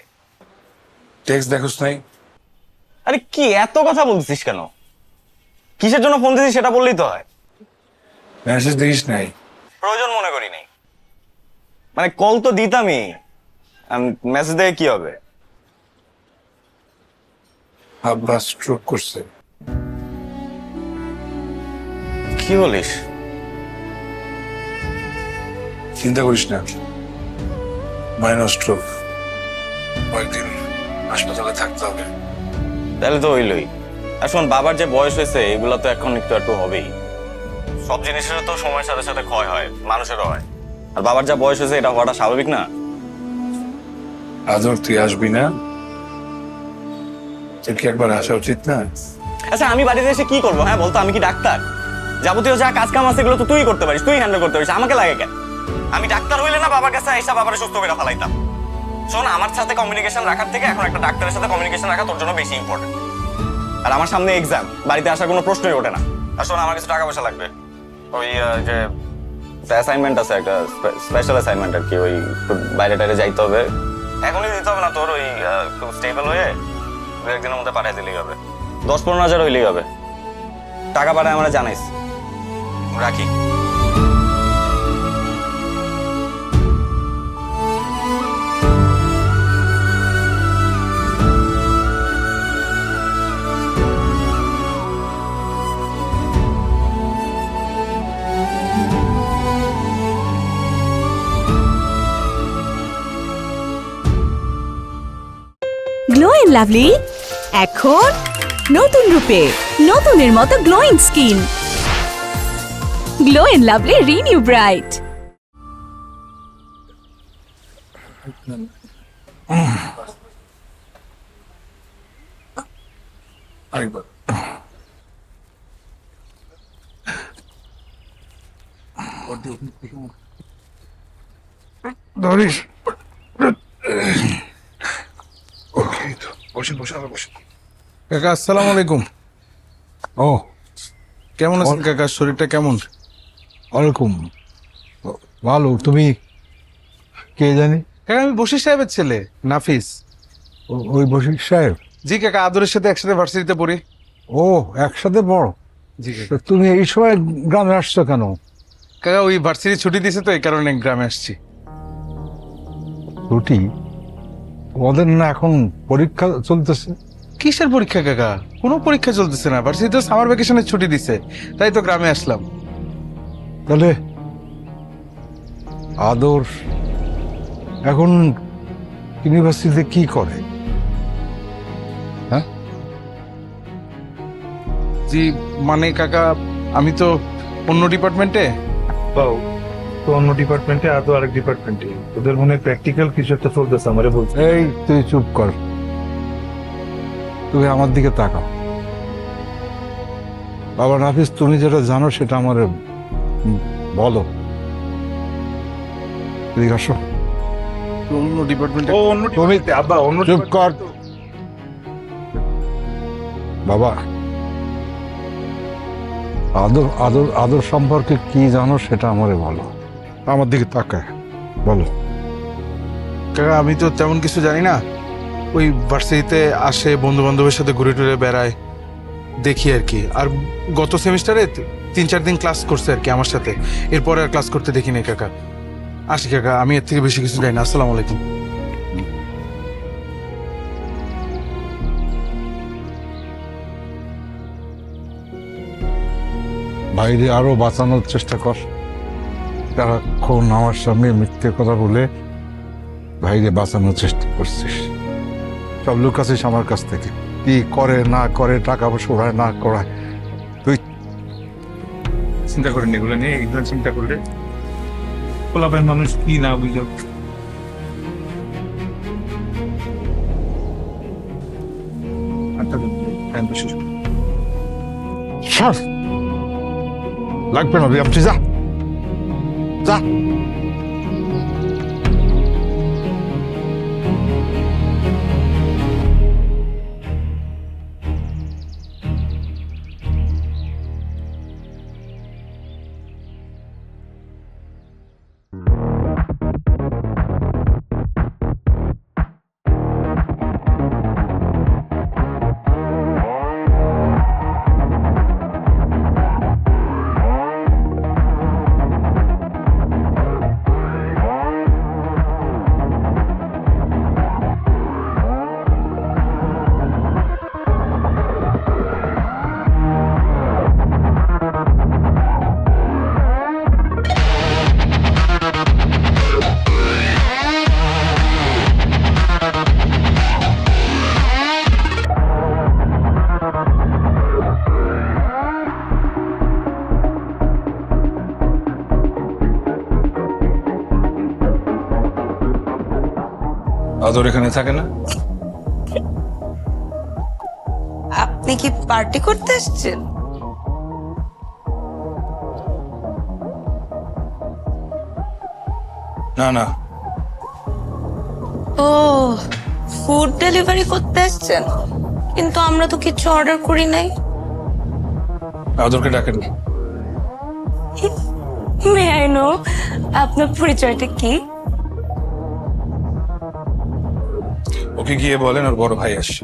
টেক্সট দেখোস নাই? আরে কি এত কথা বলছিস কেন? কিসের জন্য ফোন দিছিস সেটা বললেই তো হয়। মেসেজ দেখিস নাই? প্রয়োজন মনে করি নাই। মানে কল তো দিতামই, মেসেজ দেখে কি হবে? আব্বা স্ট্রোক করছে। কি বলিস? চিন্তা করিস না, মাইনর স্ট্রোক, কয়েকদিন হাসপাতালে থাকতে হবে। তাহলে তো হইলই। আর শোন, বাবার যে বয়স হয়েছে এগুলো তো এখন একটু একটু হবেই। সব জিনিসের তো সময়ের সাথে সাথে ক্ষয় হয়, মানুষেরও হয়। আর বাবার যা বয়স হয়েছে এটা হওয়াটা স্বাভাবিক না? আদর, তুই আসবি না? তোর কি একবার আসা উচিত না? আচ্ছা, আমি বাড়িতে এসে কি করবো? হ্যাঁ বলতো, আমি কি ডাক্তার? যাবতীয় যা কাজ কাম আছে এগুলো তো তুই করতে পারিস, তুই হ্যান্ডেল করতে পারিস, আমাকে লাগে কেন? আমি ডাক্তার হইলে না বাবার কাছে এসে বাবার সুস্থ করে ফেলাইতাম। শোন, আমার সাথে কমিউনিকেশন রাখার থেকে এখন একটা ডাক্তারের সাথে কমিউনিকেশন রাখা তোর জন্য বেশি ইম্পর্টেন্ট। আর আমার সামনে এক্সাম, বাড়িতে আসার কোনো প্রশ্নই ওঠে না। আর শোন, আমার কিছু টাকা পয়সা লাগবে। ওই যে অ্যাসাইনমেন্ট আছে, একটা স্পেশাল অ্যাসাইনমেন্ট আর কি, ওই বাইরে টাইরে যাইতে হবে। এখনই দিতে হবে না, তোর ওই খুব স্টেবল হয়ে দু একদিনের মধ্যে পাঠিয়ে দিলেই হবে। 10-15 হাজার হইলেই হবে। টাকা পাঠায় আমরা জানাইস। রাখি। গ্লো এন্ড লাভলি এখন নতুন রূপে, নতুনের মতো glowing skin. Glow and Lovely renew bright. আরেকবার। ধরিস। বসেন বসেন, আবার বসেন। কাকা আসসালামু আলাইকুম। ও, কেমন আছেন কাকা? শরীরটা কেমন? ওয়ালাইকুম। ভালো। তুমি কে জানি? কাকা আমি বশির সাহেবের ছেলে, নাফিস। ওই বশির সাহেব? জি কাকা, আদরের সাথে একসাথে ভার্সিটিতে পড়ি। ও, একসাথে বড়। জি তো তুমি এই সময় গ্রামে আসছো কেন? কাকা ওই ভার্সিটি ছুটি দিছে তো এই কারণে গ্রামে আসছি। ছুটি? ওদের না এখন পরীক্ষা চলতেছে। কিসের পরীক্ষা কাকা? কোনো পরীক্ষা চলতেছে না, ভার্সিটি তো সামার ভ্যাকেশনের ছুটি দিছে, তাই তো গ্রামে আসলাম। তাহলে আদর এখন ইউনিভার্সিটিতে কি করে? হ্যাঁ? জি মানে কাকা, আমি তো অন্য ডিপার্টমেন্টে। তো অন্য ডিপার্টমেন্টে, আদৌ আরেক ডিপার্টমেন্টে। ওদের মনে প্র্যাকটিক্যাল কিছু একটা চলতেছে, আমারে বলছে। এই তুই চুপ কর, তুমি আমার দিকে তাকাও। বাবা নাফিস, তুমি যেটা জানো সেটা আমার বলো। এদিকে আসো। অন্য ডিপার্টমেন্টে। তুমি আব্বা অন্য চুপ কর। বাবা, আদর আদর আদর সম্পর্কে কি জানো সেটা আমারে বলো। আমার দিকে তাকায় বলো। কাকা আমি তো তেমন কিছু জানি না, ওই ভার্সিটিতে আসে, বন্ধু বান্ধবের সাথে ঘুরে টুরে বেড়ায়, দেখি আর কি। আর গত সেমিস্টারে 3-4 দিন ক্লাস করছে আর কি আমার সাথে, এরপরে আর ক্লাস করতে দেখিনি কাকা। আসি কাকা, আমি এর থেকে বেশি কিছু জানি না। আসসালামু আলাইকুম। বাইরে আরো বাঁচানোর চেষ্টা কর। সারাক্ষণ আমার সঙ্গে মিথ্যে কথা বলে বাইরে বাঁচানোর চেষ্টা করছিস। সব লুকাছিস আমার কাছ থেকে, কি করে না করে, টাকা পয়সা ওড়ায় না করায়। তুই চিন্তা করেন এগুলো নিয়ে, এগুলো চিন্তা করলে পোলাপেন মানুষ কি না বুঝে। লাগবে না, আপনি যা যা। আদর এখানে থাকে না? আপনি কি পার্টি করতে এসেছেন? না না, ও, ফুড ডেলিভারি করতে এসেছেন? কিন্তু আমরা তো কিছু অর্ডার করি নাই। আদরকে ডাকেন না। মে আই নো আপনার পরিচয়টা কি? ওকে গিয়ে বলেন ওর বড় ভাই আসছে।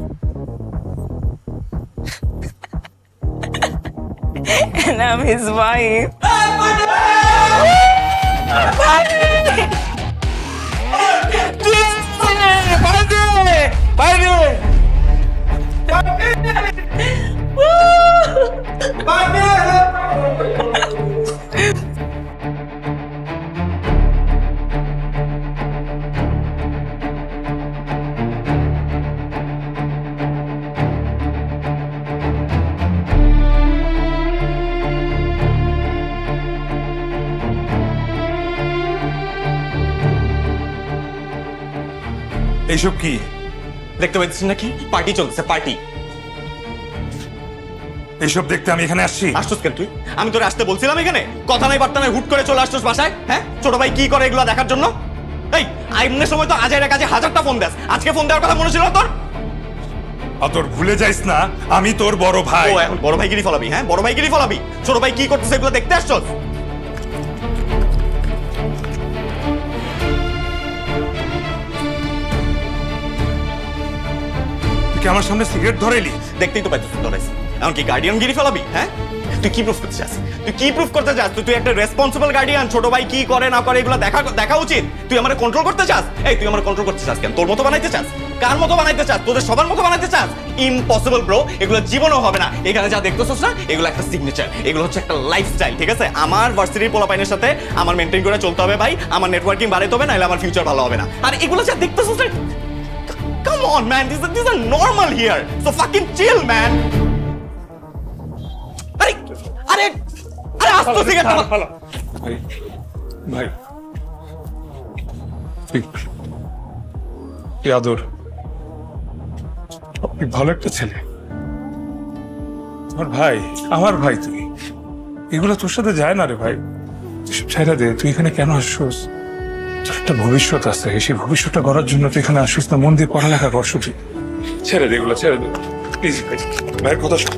And I'm his wife. এইসব কি দেখতে পাচ্ছিস নাকি পার্টি চলছে, পার্টি। এইসব দেখতে আমি এখানে আসছি? আসছিস কেন তুই? আমি তোর আসতে বলছিলাম এখানে? কথা নাই বার্তা নাই, হুট করে চলে আসছিস বাসায়। হ্যাঁ, ছোট ভাই কি করে এগুলো দেখার জন্য? এই আইমনের সময় তো আজের কাজে হাজারটা ফোন দেস, আজকে ফোন দেওয়ার কথা মনে ছিল তোর? আদর ভুলে যাইস না আমি তোর বড় ভাই। ও এখন বড় ভাইগিরি ফলাবি? হ্যাঁ, বড় ভাইগিরি ফলাবি? ছোট ভাই কি করতেছে এগুলো দেখতে আসছস? তুই কি আমার সামনে সিগারেট ধরেলি? দেখতেই তো পাইছিস ধরাইছি। এখন কি গার্ডিয়ান গিরি ফলাবি? হ্যাঁ, তুই কি প্রুফ করতে চাস? তুই কি প্রুফ করতে চাস? তুই একটা রেসপন্সিবল গার্ডিয়ান, ছোট ভাই কি করে না করে এগুলো দেখা উচিত। তুই আমার কন্ট্রোল করতে চাস? এই তুই আমার কন্ট্রোল করতে চাস কেন? তোর মতো বানাইতে চাস? কার মতো বানাইতে চাস? তোদের সবার মতো বানাইতে চাস? ইম্পসিবল ব্রো, এগুলো জীবনও হবে না। এখানে যা দেখতেছস না, এগুলো একটা সিগনেচার, এগুলো হচ্ছে একটা লাইফস্টাইল, ঠিক আছে? আমার ভার্সিটির পোলাপাইনের সাথে আমার মেনটেন করে চলতে হবে ভাই, আমার নেটওয়ার্কিং বাড়াইতে হবে, নাহলে আমার ফিউচার ভালো হবে না। আর এগুলো যা দেখতেছস না, come on man, these are normal here, so fucking chill man. আরে আরে আরে আস্তে সিগারেট ভাই ভাই তুই আদর, তুই ভালো একটা ছেলে, আমার ভাই তুই। এগুলো তোর সাথে যায় না রে ভাই, ছেড়ে দে। তুই এখানে কেন আসছিস? তোর একটা ভবিষ্যৎ আছে, সেই ভবিষ্যৎটা করার জন্য তুই এখানে আসিস না। মন দিয়ে পড়ালেখা কর শুধু। ছেড়ে দে এগুলো, ছেড়ে দে প্লিজ ভাই, ভাইয়ের কথা শোন।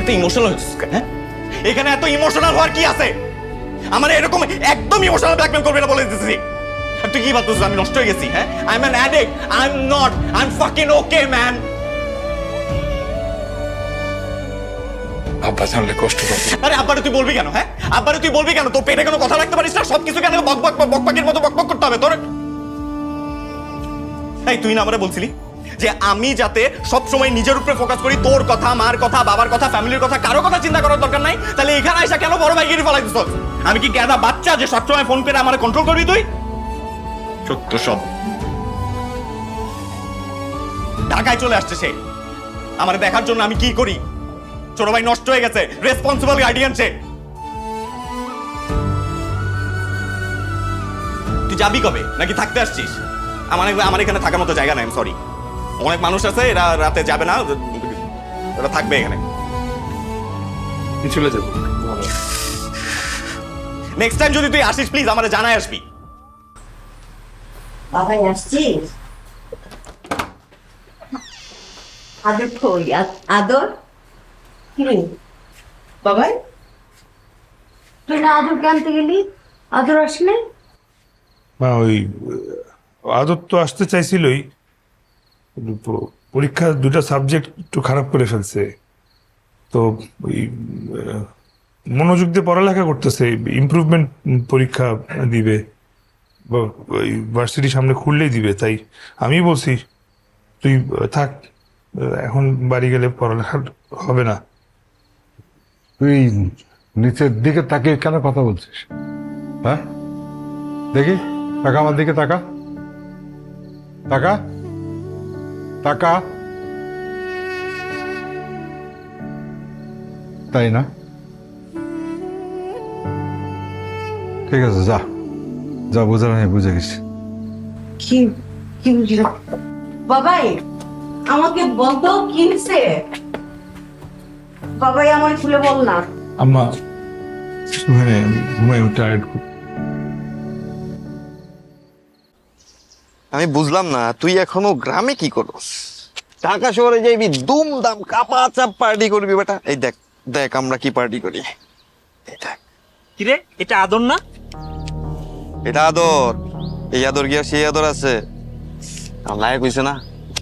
তুই ইমোশনাল হচ্ছিস কেন? হ্যাঁ, এখানে এত ইমোশনাল হওয়ার কি আছে? আমার এরকম একদম ইমোশনাল ব্ল্যাকমেল করবে না বলে দিতেছি। আর তুই কি ভাবছিস আমি নষ্ট হয়ে গেছি? হ্যাঁ, I am an addict, I am not, I am fucking okay man. আব্বা জানলে কষ্ট পাবে। আরে আব্বারে তুই বলবি কেন? হ্যাঁ, আব্বারে তুই বলবি কেন? তোর পেটে কোনো কথা রাখতে পারিস না? সবকিছু কেন বকবাকির মতো বকবক করতে হবে তোর? এই তুই না আমারে বলছিলি যে আমি যাতে সব সময় নিজের উপরে ফোকাস করি, তোর কথা, মার কথা, বাবার কথা, ফ্যামিলির কথা, কারো কথা চিন্তা করার দরকার নাই। তাহলে এখানে আইসা কেন বড় ভাইগিরি ফলাই দিস? আমি কি গাদা বাচ্চা যে সবসময় ফোন করে আমারে কন্ট্রোল করবি তুই? সত্য সব ঢাকায় চলে আসছে সে আমারে দেখার জন্য। আমি কি করি? ছোট ভাই নষ্ট হয়ে গেছে, রেসপন্সিবল গার্ডিয়ান সে। তুই যাবি কবে? নাকি থাকতে আসছিস? আমার এখানে থাকার মতো জায়গা নাই, সরি। অনেক মানুষ আছে, এরা রাতে যাবে না, এরা থাকবে এখানে। চলে যাবো। নেক্সট টাইম যদি তুই আসিস প্লিজ আমারে জানাই আসবি। বাবাই আসছিস? আদর কই? আদর কি রে বাবাই? তুই না আদরকে আনতে গেলি, আদর আসলে? মা ওই আদর তো আসতে চাইছিলই, পরীক্ষা দুটা সাবজেক্ট একটু খারাপ করে ফেলছে, তো ওই মনোযোগ দিয়ে পড়ালেখা করতেছে। ইমপ্রুভমেন্ট পরীক্ষা দিবে, ওই ভার্সিটির সামনে খুললেই দিবে। তাই আমি বলছি তুই থাক, এখন বাড়ি গেলে পড়ালেখা হবে না। তুই নিচের দিকে তাকিয়ে কেন কথা বলছিস? হ্যাঁ, দেখি টাকা, আমার দিকে তাকা, টাকা টাকা। তাই না? ঠিক আছে, যা যা বুঝার আমি বুঝে গেছি। কি কি বুঝলাম বাবাই? আমাকে বলতো কি হয়েছে বাবাই, আমার খুলে বল না। আম্মা ঘুমাই টায়ার্ড। আমি বুঝলাম না তুই এখনো গ্রামে কি করস? ঢাকা শহরে যাইবি, দুমদাম কাপা চাপ পার্টি করবি বেটা। এই দেখ দেখ আমরা কি পার্টি করি। এই দেখ, কিরে এটা আদর না? এটা আদর। এই আদর গিয়া সেই আদর আছে। লায়ক হইছে না?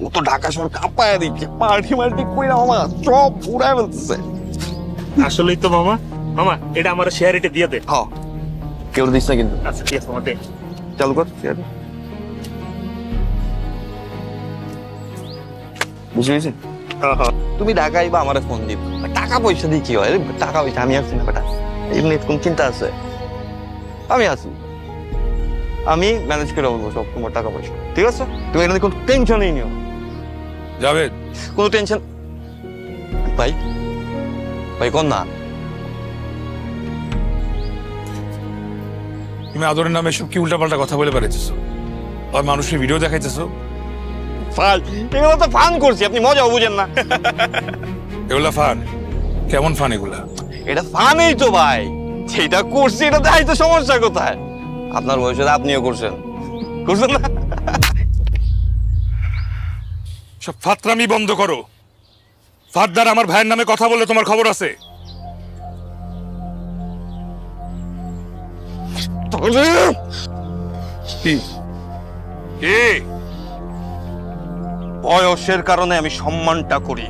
ও তো ঢাকা শহর কাঁপায় দিচ্ছে, পার্টি মার্টি কইরা মামা সব পুরাই বলতেছে। আসলেই তো মামা। মামা এটা আমার শেয়ার রেটে দিয়ে দে। হ্যাঁ, কেউ দিস না কিন্তু। আচ্ছা ঠিক আছে মামা, দে। চালু কর share। বুঝে গেছি? তুমি ঢাকাই বা আমার ফোন দিব, টাকা পয়সা দিয়ে কি হয়? টাকা পয়সা আমি আসছি না বেটা, এমনি কোন চিন্তা আছে? আমি আছি, আমি ম্যানেজ করে বলবো সব তোমার টাকা পয়সা, ঠিক আছে? তুমি এখানে কোনো টেনশনই নিও, যাবে কোনো টেনশন। ভাই ভাই কোন না, তুমি আদরের নামে সব কি উল্টাপাল্টা কথা বলে বেড়াইতেছো, আর মানুষের ভিডিও দেখাইতেছো। এগুলো তো ফান করছি, আপনি মজাও বুঝেন না। এগুলা ফান? কেমন ফান এগুলা? এটা ফানই তো ভাই, যেটা করছি এটা দেখাই তো, সমস্যা কোথায়? আপনার বয়সে আপনিও করছেন, করছেন না? সব ফাতরামি বন্ধ করো। ফারদার আমার ভাইয়ের নামে কথা বললে তোমার খবর আছে। কি কি? বয়সের কারণে আমি সম্মানটা করি,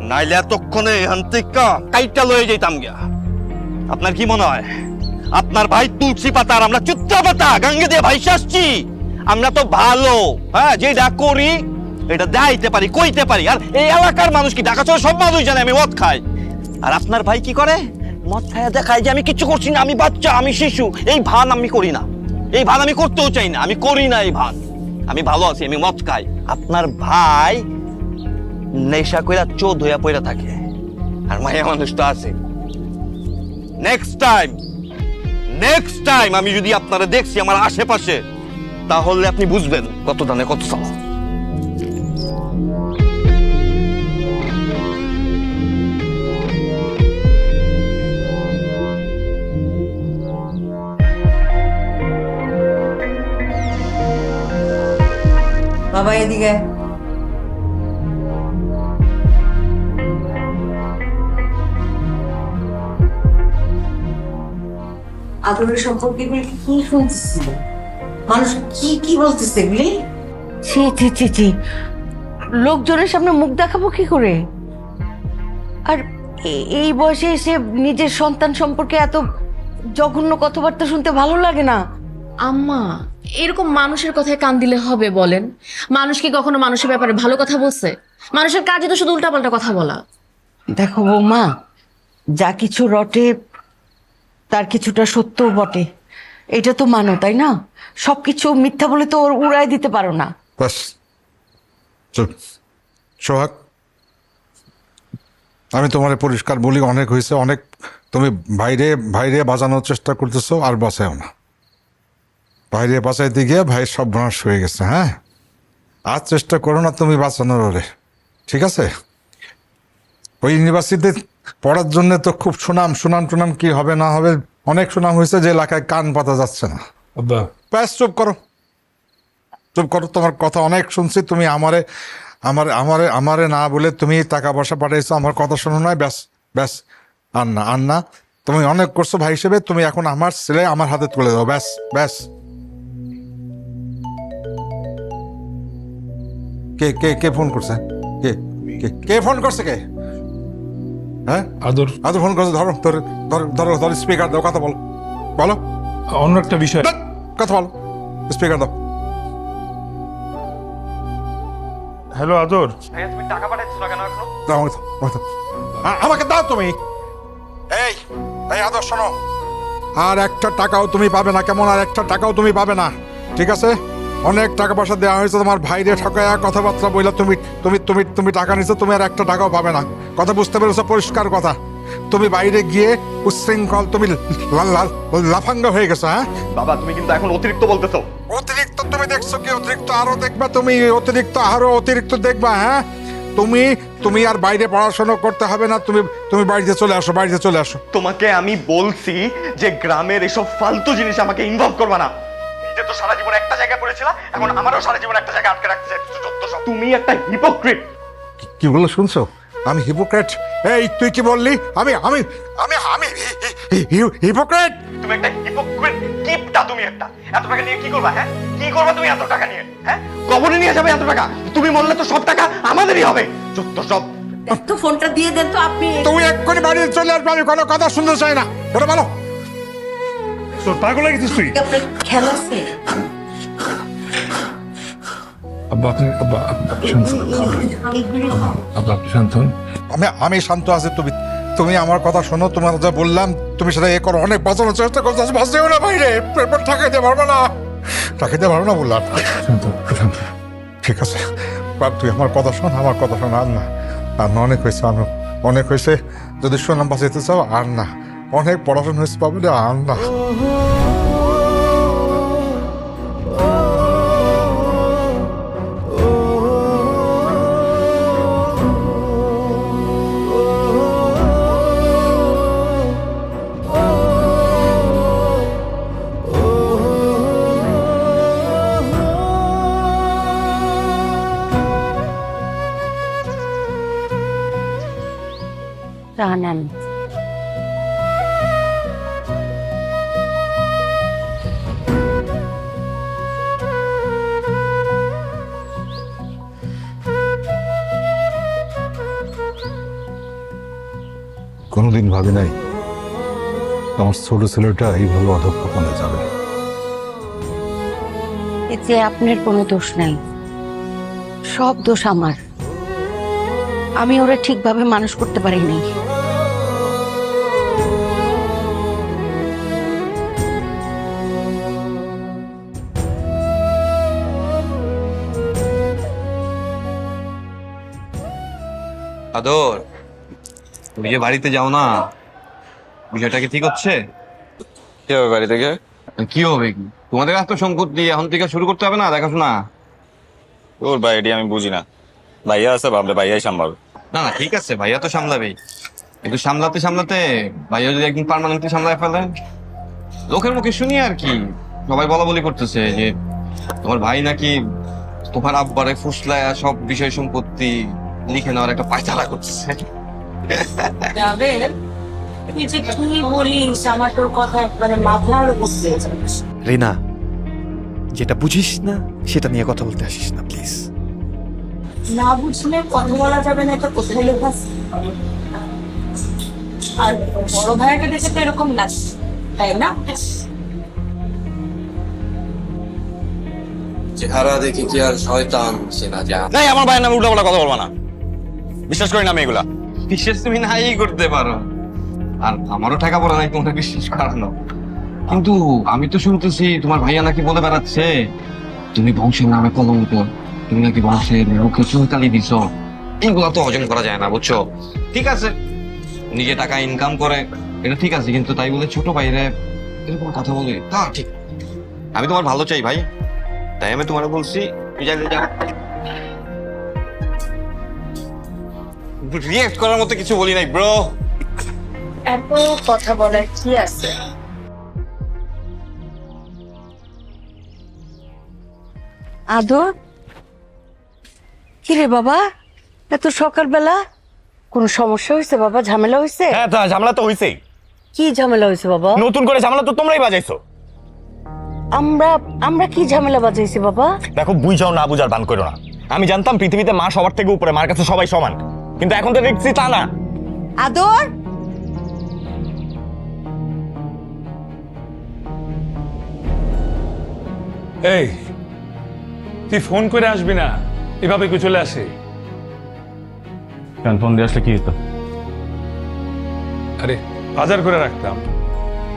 নাইলে এতক্ষণে এখান থেকে কাইটা লয়ে যেতাম গিয়া। আপনার কি মনে হয় আপনার ভাই তুলসী পাতা আর আমরা চুত্তা পাতা গাঙ্গে দিয়ে ভাইসে আসছি? আমরা তো ভালো, হ্যাঁ, যেটা করি এটা দেখাইতে পারি, কইতে পারি। আর এই এলাকার মানুষ কি, ঢাকা শহরের সব মানুষ জানে আমি মদ খাই। আর আপনার ভাই কি করে? মদ খায় দেখায় যে আমি কিচ্ছু করছি না, আমি বাচ্চা, আমি শিশু। এই ভান আমি করি না, এই ভান আমি করতেও চাই না, আমি করি না এই ভান। আমি ভালো আছি, আমি মদ খাই। আপনার ভাই নেশা কইরা চোদ হইয়া পইরা থাকে, আর মায়া মানুষ তো আছে। নেক্সট টাইম আমি যদি আপনারা দেখছি আমার আশেপাশে, তাহলে আপনি বুঝবেন কত দানে কত চালা। বাবা এদিকে। আদরের সম্পর্কে কি শুনতেছি? মানুষ কি কি বলতেছে এগুলি? ছি ছি ছি ছি, লোকজনের সামনে মুখ দেখাবো কি করে? আর এই বয়সে এসে নিজের সন্তান সম্পর্কে এত জঘন্য কথাবার্তা শুনতে ভালো লাগে না। আম্মা, এরকম মানুষের কথায় কান দিলে হবে বলেন? মানুষ কি কখনো মানুষের ব্যাপারে ভালো কথা বলছে? মানুষের কাজে তো শুধু উল্টাপাল্টা কথা বলা। দেখো বৌমা, যা কিছু রটে তার কিছুটা সত্যও বটে, এটা তো মানো, তাই না? সবকিছু মিথ্যা বলে তো ওর উড়াই দিতে পারো না। বাস চুপ। সোহাগ, আমি তোমার পরিষ্কার বলি, অনেক হয়েছে, অনেক। তুমি ভাইরে ভাইরে বাঁচানোর চেষ্টা করতেছো, আর বাঁচাও না। ভাইরে বাঁচাইতে গিয়ে ভাই সব নাশ হয়ে গেছে। হ্যাঁ, আর চেষ্টা করো না তুমি বাঁচানোর ওরে, ঠিক আছে? ওই ইউনিভার্সিটিতে পড়ার জন্য তো খুব সুনাম সুনাম টুনাম, কি হবে না হবে অনেক সুনাম হয়েছে, যে এলাকায় কান পাতা যাচ্ছে না। আব্বা ব্যাস চুপ করো, চুপ করো। তোমার কথা অনেক শুনছি, তুমি আমারে আমারে আমারে আমারে না বলে তুমি টাকা পয়সা পাঠাইছো, আমার কথা শোনো নয়। ব্যাস ব্যাস, আর না আর না। তুমি অনেক করছো ভাই হিসেবে, তুমি এখন আমার ছেলে আমার হাতে তুলে দাও। ব্যাস ব্যাস। কে কে কে ফোন করছে? কে কে কে ফোন করছে? কে? হ্যাঁ, আদর। আদর ফোন করছে। ধরো ধরো ধরো ধরো ধরো, স্পিকার দাও, কথা বলো, বলো। অন্য একটা বিষয়। কথা বলো, স্পিকার দাও। হ্যালো আদর। তুমি টাকা পাঠাচ্ছ না কেন এখনো? দাও আমাকে, আমাকে দাও তুমি। এই এই আদর শোনো, আর একটা টাকাও তুমি পাবে না, কেমন? আর একটা টাকাও তুমি পাবে না, ঠিক আছে? অনেক টাকা পয়সা দেওয়া হয়েছে তোমার ভাইরে ঠকায়া, কথাবার্তা বললা, তুমি তুমি তুমি তুমি টাকা নিছো, তুমি আর একটা টাকাও পাবে না। কথা বুঝতে পেরেছো? পরিষ্কার কথা, তুমি বাইরে গিয়ে উচ্ছৃঙ্খল, তুমি লাফাঙ্গা হয়ে গেছো। হ্যাঁ বাবা তুমি কিন্তু এখন অতিরিক্ত বলতেছো। অতিরিক্ত তুমি দেখছো কি? অতিরিক্ত আরো দেখবা তুমি, অতিরিক্ত আরো অতিরিক্ত দেখবা। হ্যাঁ তুমি আর বাইরে পড়াশোনা করতে হবে না, তুমি বাড়িতে চলে আসো, বাড়িতে চলে আসো। তোমাকে আমি বলছি যে গ্রামের এসব ফালতু জিনিস আমাকে ইনভলভ করবা না। নিজে তো সারা জীবন একটা জায়গায় পড়েছিলা, এখন আমারও সারা জীবন একটা জায়গায় আটকে রাখতে চাইছো। তুমি একটা হিপোক্রিট। কি বললো শুনছো? আমি হিপোক্রেট? এই তুই কি বললি? আমি আমি আমি আমি হিপোক্রেট? তুমি একটা হিপোক্রিট, কিপটা তুমি একটা। এত টাকা নিয়ে কি করবা? হ্যাঁ কি করবা তুমি এত টাকা নিয়ে? হ্যাঁ কবরে নিয়ে যাবে এত টাকা? তুমি মরলে তো সব টাকা আমাদেরই হবে। যত সব। তো ফোনটা দিয়ে দেন তো আপনি। তুমি এক্ষুনি বাড়ি চলে আসবে, আমি কোনো কথা শুনতে চাই না। ওটা বলো। তোর পাগল হয়ে গেছিস তুই? আপনার খেলা আছে? আব্বা আপনি শান্ত হন। আব্বা আপনি শান্ত হন। আমি শান্ত আছি। তুমি আমার কথা শোনো, তোমার যা বললাম তুমি সেটা এ করো। অনেক বাঁচানোর চেষ্টা করছো, বাঁচতেও না বাইরে, ঠাকাইতে পারবো না, ঠাকাইতে পারবো না বললাম। ঠিক আছে বাপ, তুই আমার কথা শোন, আমার কথা শোন। আর না, আর না, অনেক হয়েছে, অনেক হয়েছে। যদি শোনাম বাঁচাইতে চাও আর না, অনেক পড়াশোনা হয়েছে পাবো না, আর না। জানেন কোনোদিন ভাবি নাই আমার ছোট ছেলেটা এইভাবে অধঃপতনে যাবে। এতে আপনার কোনো দোষ নাই, সব দোষ আমার। আমি ওরা ঠিকভাবে মানুষ করতে পারিনি। আদর, তুমি যে বাড়িতে যাও না, বিষয়টা কি ঠিক হচ্ছে? কি হবে বাড়ি থেকে? কি হবে কি? তোমাদের এত সম্পত্তি, এখন থেকে শুরু করতে হবে না দেখাশোনা? ওর বাড়ি আমি বুঝি না, ভাইয়া আছে, ভাবলে ভাইয়াই সামলাবে। না না ঠিক আছে, ভাইয়া তো সামলাবেই, কিন্তু সামলাতে সামলাতে ভাইয়া যদি একদিন পার্মানেন্টলি সামলায় ফেলে, লোকের মুখে শুনি আর কি, সবাই বলা বলি করতেছে যে তোমার ভাই নাকি তোমার আব্বারে ফুসলায় সব বিষয় সম্পত্তি লিখে নেওয়ার একটা পায়তারা করতেছে। তুই যে কি বলিস, আমার তোর কথা একবারে মাথার উপর দিয়ে যাচ্ছে। রিনা, যেটা বুঝিস না সেটা নিয়ে কথা বলতে আসিস না প্লিজ। না বুঝলে কথা বলা যাবে না, এটা কোথায় লেখা আছে? আর বড় ভাইয়াকে দেখে তো এরকম লাগছে, তাই না? চেহারা দেখি কি আর শয়তান চেনা যায়? নাই, আমার ভাইয়ের নামে উল্টাপাল্টা কথা বলবা না, বিশ্বাস করি না আমি এগুলা। বিশ্বাস তুমি নাই করতে পারো, আর আমারও টাকা পড়া নাই তোমরা বিশ্বাস করানো, কিন্তু আমি তো শুনতেছি তোমার ভাইয়া নাকি বলে বেড়াচ্ছে তুমি বংশের নামে কলঙ্ক, তুমি নাকি বংশের মুখে চুনকালি দিছ। এগুলো তো হজম করা যায় না, বুঝছো? ঠিক আছে, নিজে টাকা ইনকাম করে এটা ঠিক আছে, কিন্তু তাই বলে ছোট ভাইরে এরকম কথা বলে তা ঠিক। আমি তোমার ভালো চাই ভাই, তাই আমি তোমার বলছি রিয়েক্ট করার মতো কিছু বলি নাই ব্রো। এত কথা বলার কি আছে? আদর, কিরে বাবা, এত সকালবেলা কোনো সমস্যা হয়েছে বাবা? ঝামেলা হয়েছে? হ্যাঁ, তা ঝামেলা তো হইছেই। কি ঝামেলা হয়েছে বাবা? নতুন করে ঝামেলা তো তোমরাই বাজাইছো। আমরা কি ঝামেলা বাজাইছি বাবা? দেখো, বুঝাও না বুঝার ভান করো না। আমি জানতাম পৃথিবীতে মা সবার থেকে উপরে, মার কাছে সবাই সমান, কিন্তু এখন তো দেখছি তা না। আদর, এই তুই ফোন করে আসবি না, এভাবে কেউ চলে আসে? কেন ফোন দিয়ে আসলে কি হতো? আরে বাজার করে রাখতাম,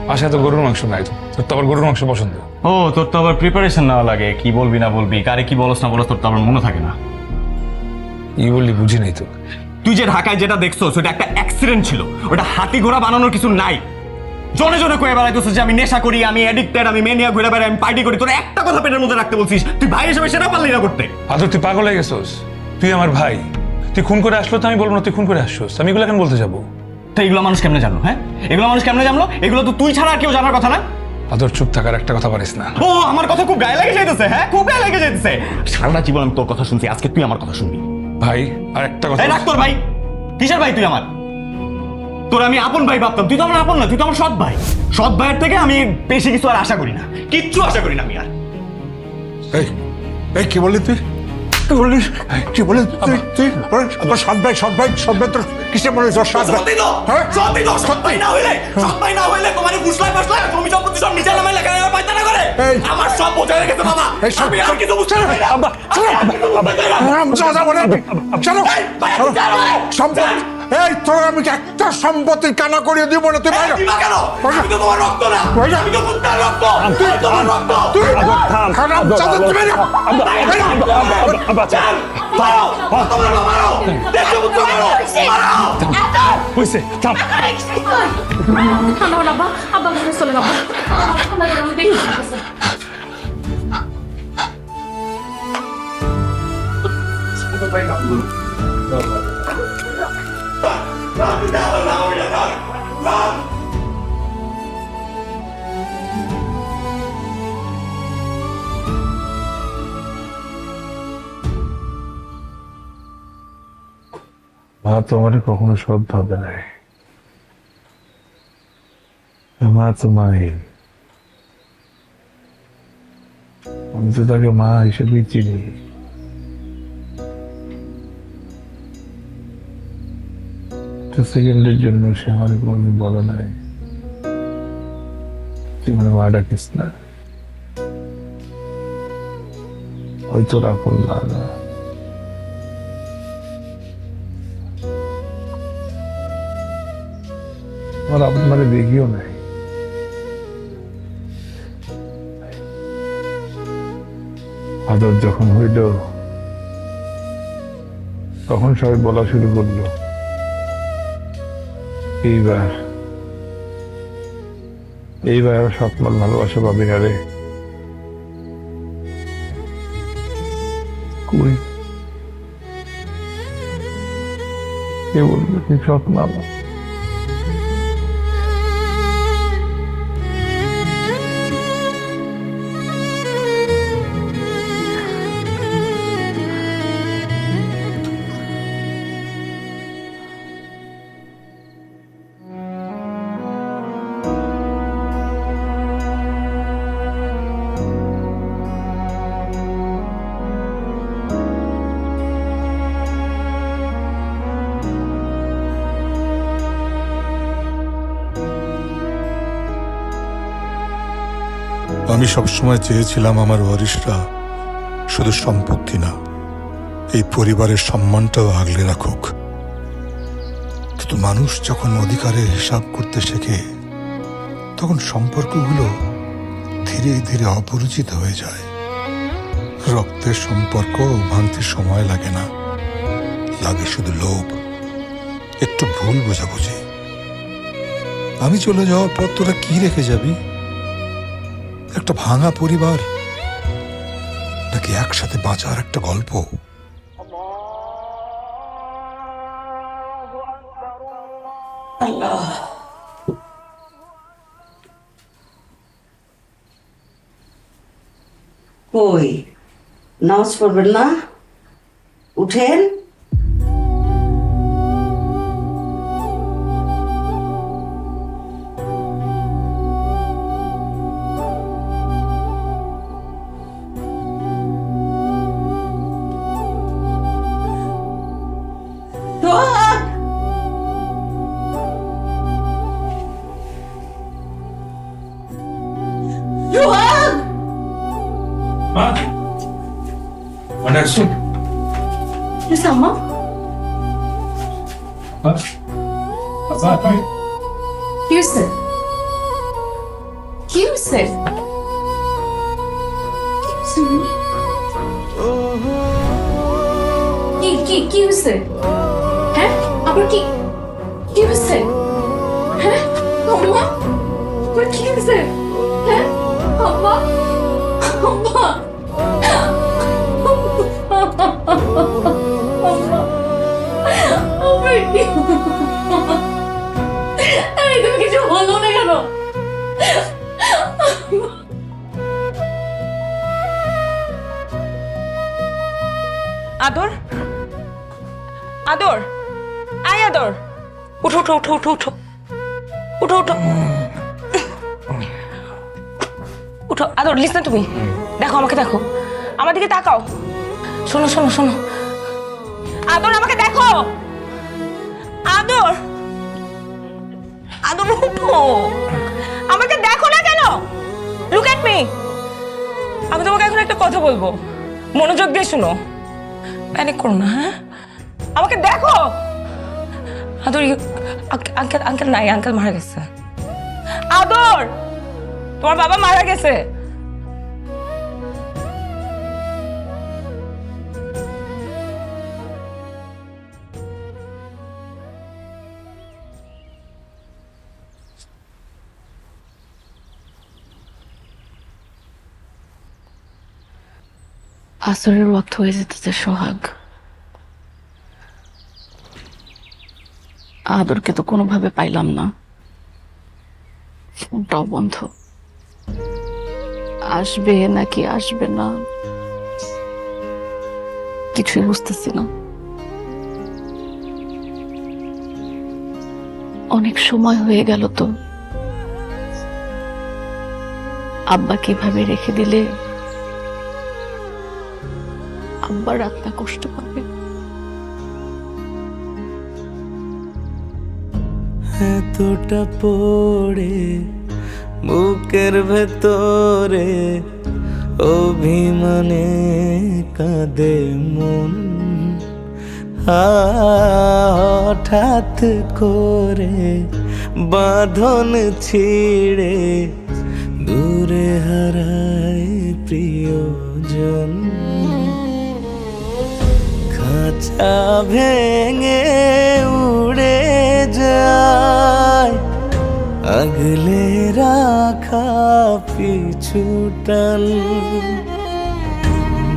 বাসায় তো গরুর মাংস নাই, তোর তো আবার গরুর মাংস পছন্দ। ও, তোর তো আবার প্রিপারেশন নেওয়া লাগে, কি বলবি না বলবি, কারে কি বলস না বলস, তোর তো আবার মনে থাকে না। কি বললি বুঝি নাই তো। তুই যে ঢাকায় যেটা দেখছো সেটা একটা অ্যাক্সিডেন্ট ছিল, ওটা হাতি ঘোড়া বানানোর কিছু নাই। জনে জনে কয়ে বেড়াইতেছিস যে আমি নেশা করি, আমি অ্যাডিক্টেড, আমি মেনিয়া ঘুরে বেড়াই, আমি পার্টি করি। তোর একটা কথা পেটের মধ্যে রাখতে বলছিস, তুই ভাই হিসেবে সেটা পারলি না করতে। আদর তুই পাগল হয়ে গেছোস, তুই আমার ভাই, তুই খুন করে আসলো তো আমি বলবো না তুই খুন করে আসছোস, আমি এগুলো কেন বলতে যাবো? তো এগুলো মানুষ কেমনে জানলো? হ্যাঁ, এগুলো মানুষ কেমনে জানলো? এগুলো তো তুই ছাড়া আর কেউ জানার কথা না। আদর চুপ থাকার একটা কথা পারিস না। ও আমার কথা খুব গায়ে লেগে যাইতেছে, হ্যাঁ খুব গায়ে লেগে যাইতেছে। সারা জীবন আমি তোর কথা শুনছি, আজকে তুই আমার কথা শুনবি। ভাই আর একটা কথা, এই রাখ তোর ভাই, কিসের ভাই তুই আমার? তোর আমি আপন ভাই ভাবতাম, তুই তো আমার আপন না, তুই তো আমার সৎ ভাই। সৎ ভাইয়ের থেকে আমি বেশি কিছু আর আশা করি না, কিচ্ছু আশা করি না আমি আর। এই এই কি বললি তুই? কি বললি? কি বললি তুই? তুই তোর সৎ ভাই তোর কিসে মনে হয় সৎ ভাই? হ্যাঁ? সৎ ভাই না হইলে তোমার ফুসলাই ফুসলাই জমি সম্পত্তি সব নিজের নামে লেখা আর পাইতানা করে। এই আমার সব বোঝা হয়ে গেছে বাবা, এই সব আমি আর কিছু বুঝতে পারি না। চলো সম্পদ, এই তোর আমি একটা সম্পত্তির কানা করিয়ে দিব না, তুই বাইরে। কেন? আমি তো তোমার রক্ত না, আমি তো কুত্তার রক্ত, তোমার রক্ত। খারাপ চাঁদা তুমি বাইরে। হইছে থাম। আব্বা আব্বা ঘরে চলে যাবো। মা তো আমার কখনো সৎ ভাবে নাই, মা তো মাই, আমি তো তাকে মা হিসেবেই চিনি। সেকেন্ডের জন্য সে আমার কোনদিন বলে নাই তুই মানে মা ডাকিস না, হয়তো রাখুন না। আমার আপনারে দেখিও নাই, আদর যখন হইল তখন সবাই বলা শুরু করলো এইবার সৎমার ভালোবাসা পাবি না রে। কই কে বলবে তুই সৎমা? আমি সবসময় চেয়েছিলাম আমার ওয়ারিশরা শুধু সম্পত্তি না, এই পরিবারের সম্মানটাও আগলে রাখুক। কিন্তু মানুষ যখন অধিকারের হিসাব করতে শেখে তখন সম্পর্কগুলো ধীরে ধীরে অপরিচিত হয়ে যায়। রক্তের সম্পর্ক ভাঙতে সময় লাগে না, লাগে শুধু লোভ, একটু ভুল বোঝাবুঝি। আমি চলে যাওয়ার পর তোরা কি রেখে যাবি? একটা ভাঙা পরিবার নাকি একসাথে বাঁচার একটা গল্প? আল্লাহ, কই নামাজ পড়বেন না? উঠেন। আম্মা কি হয়েছে? কি হয়েছে? কি হয়েছে? হ্যাঁ আবার কি কি হয়েছে? হ্যাঁ আম্মা, আবার কি হয়েছে? হ্যাঁ আব্বা, আব্বা, আবার কি? আরে তুমি কিছু বলো না কেন? আদর, আদর, আয় আদর, উঠো উঠো উঠো উঠো উঠো উঠো উঠো উঠো। আদর লিসনা, তুমি দেখো, আমাকে দেখো, আমার দিকে তাকাও, শোনো শোনো শোনো। আদর আমাকে দেখো, আদর, আদর উঠো, আমাকে দেখো না কেন? Look at me. আমি তোমাকে এখন একটা কথা বলবো, মনোযোগ দিয়ে শোনো, প্যানিক করো না। হ্যাঁ, আমাকে দেখো। আদর, আঙ্কেল আঙ্কেল নাই, আঙ্কেল মারা গেছে। আদর, তোমার বাবা মারা গেছে। আসরের ওয়াক্ত হয়ে যেতেছে সোহাগ। আদরকে তো কোনোভাবে পাইলাম না, ফোনটাও বন্ধ। আসবে নাকি আসবে না কিছুই বুঝতেছি না। অনেক সময় হয়ে গেল তো, আব্বা কিভাবে রেখে দিলে আব্বার আত্মা কষ্ট পাবে। এতটা পড়ে বুকের ভেতরে অভিমানে কাঁদে মন, হঠাৎ করে বাঁধন ছিঁড়ে দূরে হারায় প্রিয়জন। খাঁচা ভেঙে উড়ে যায় আগলে রাখা পিছুটান,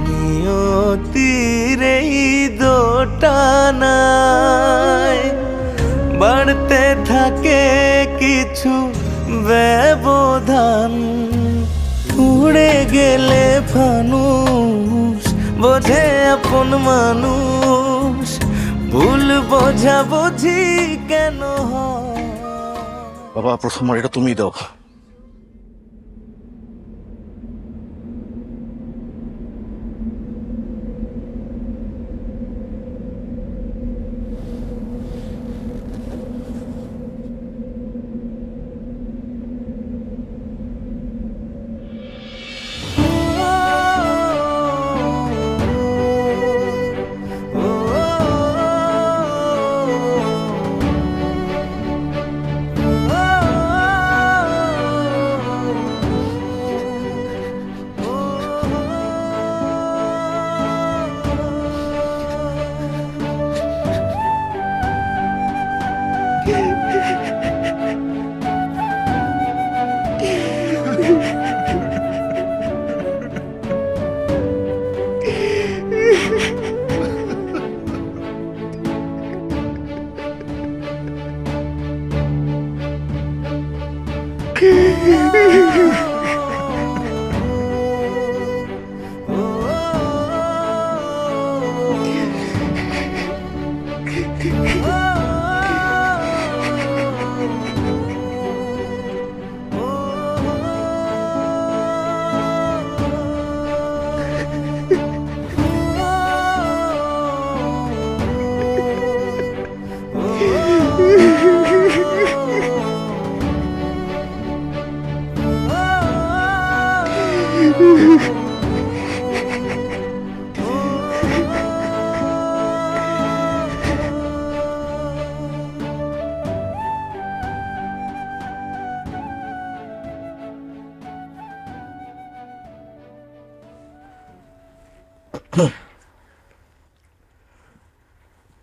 নিয়তির এই দোটানায় বাড়তে থাকে কিছু ব্যবধান। উড়ে গেলে ফানুষ বোঝে আপন মানুষ, ভুল বোঝা বুঝি কেন হয়? বাবা, প্রথমবার এটা তুমি দাও।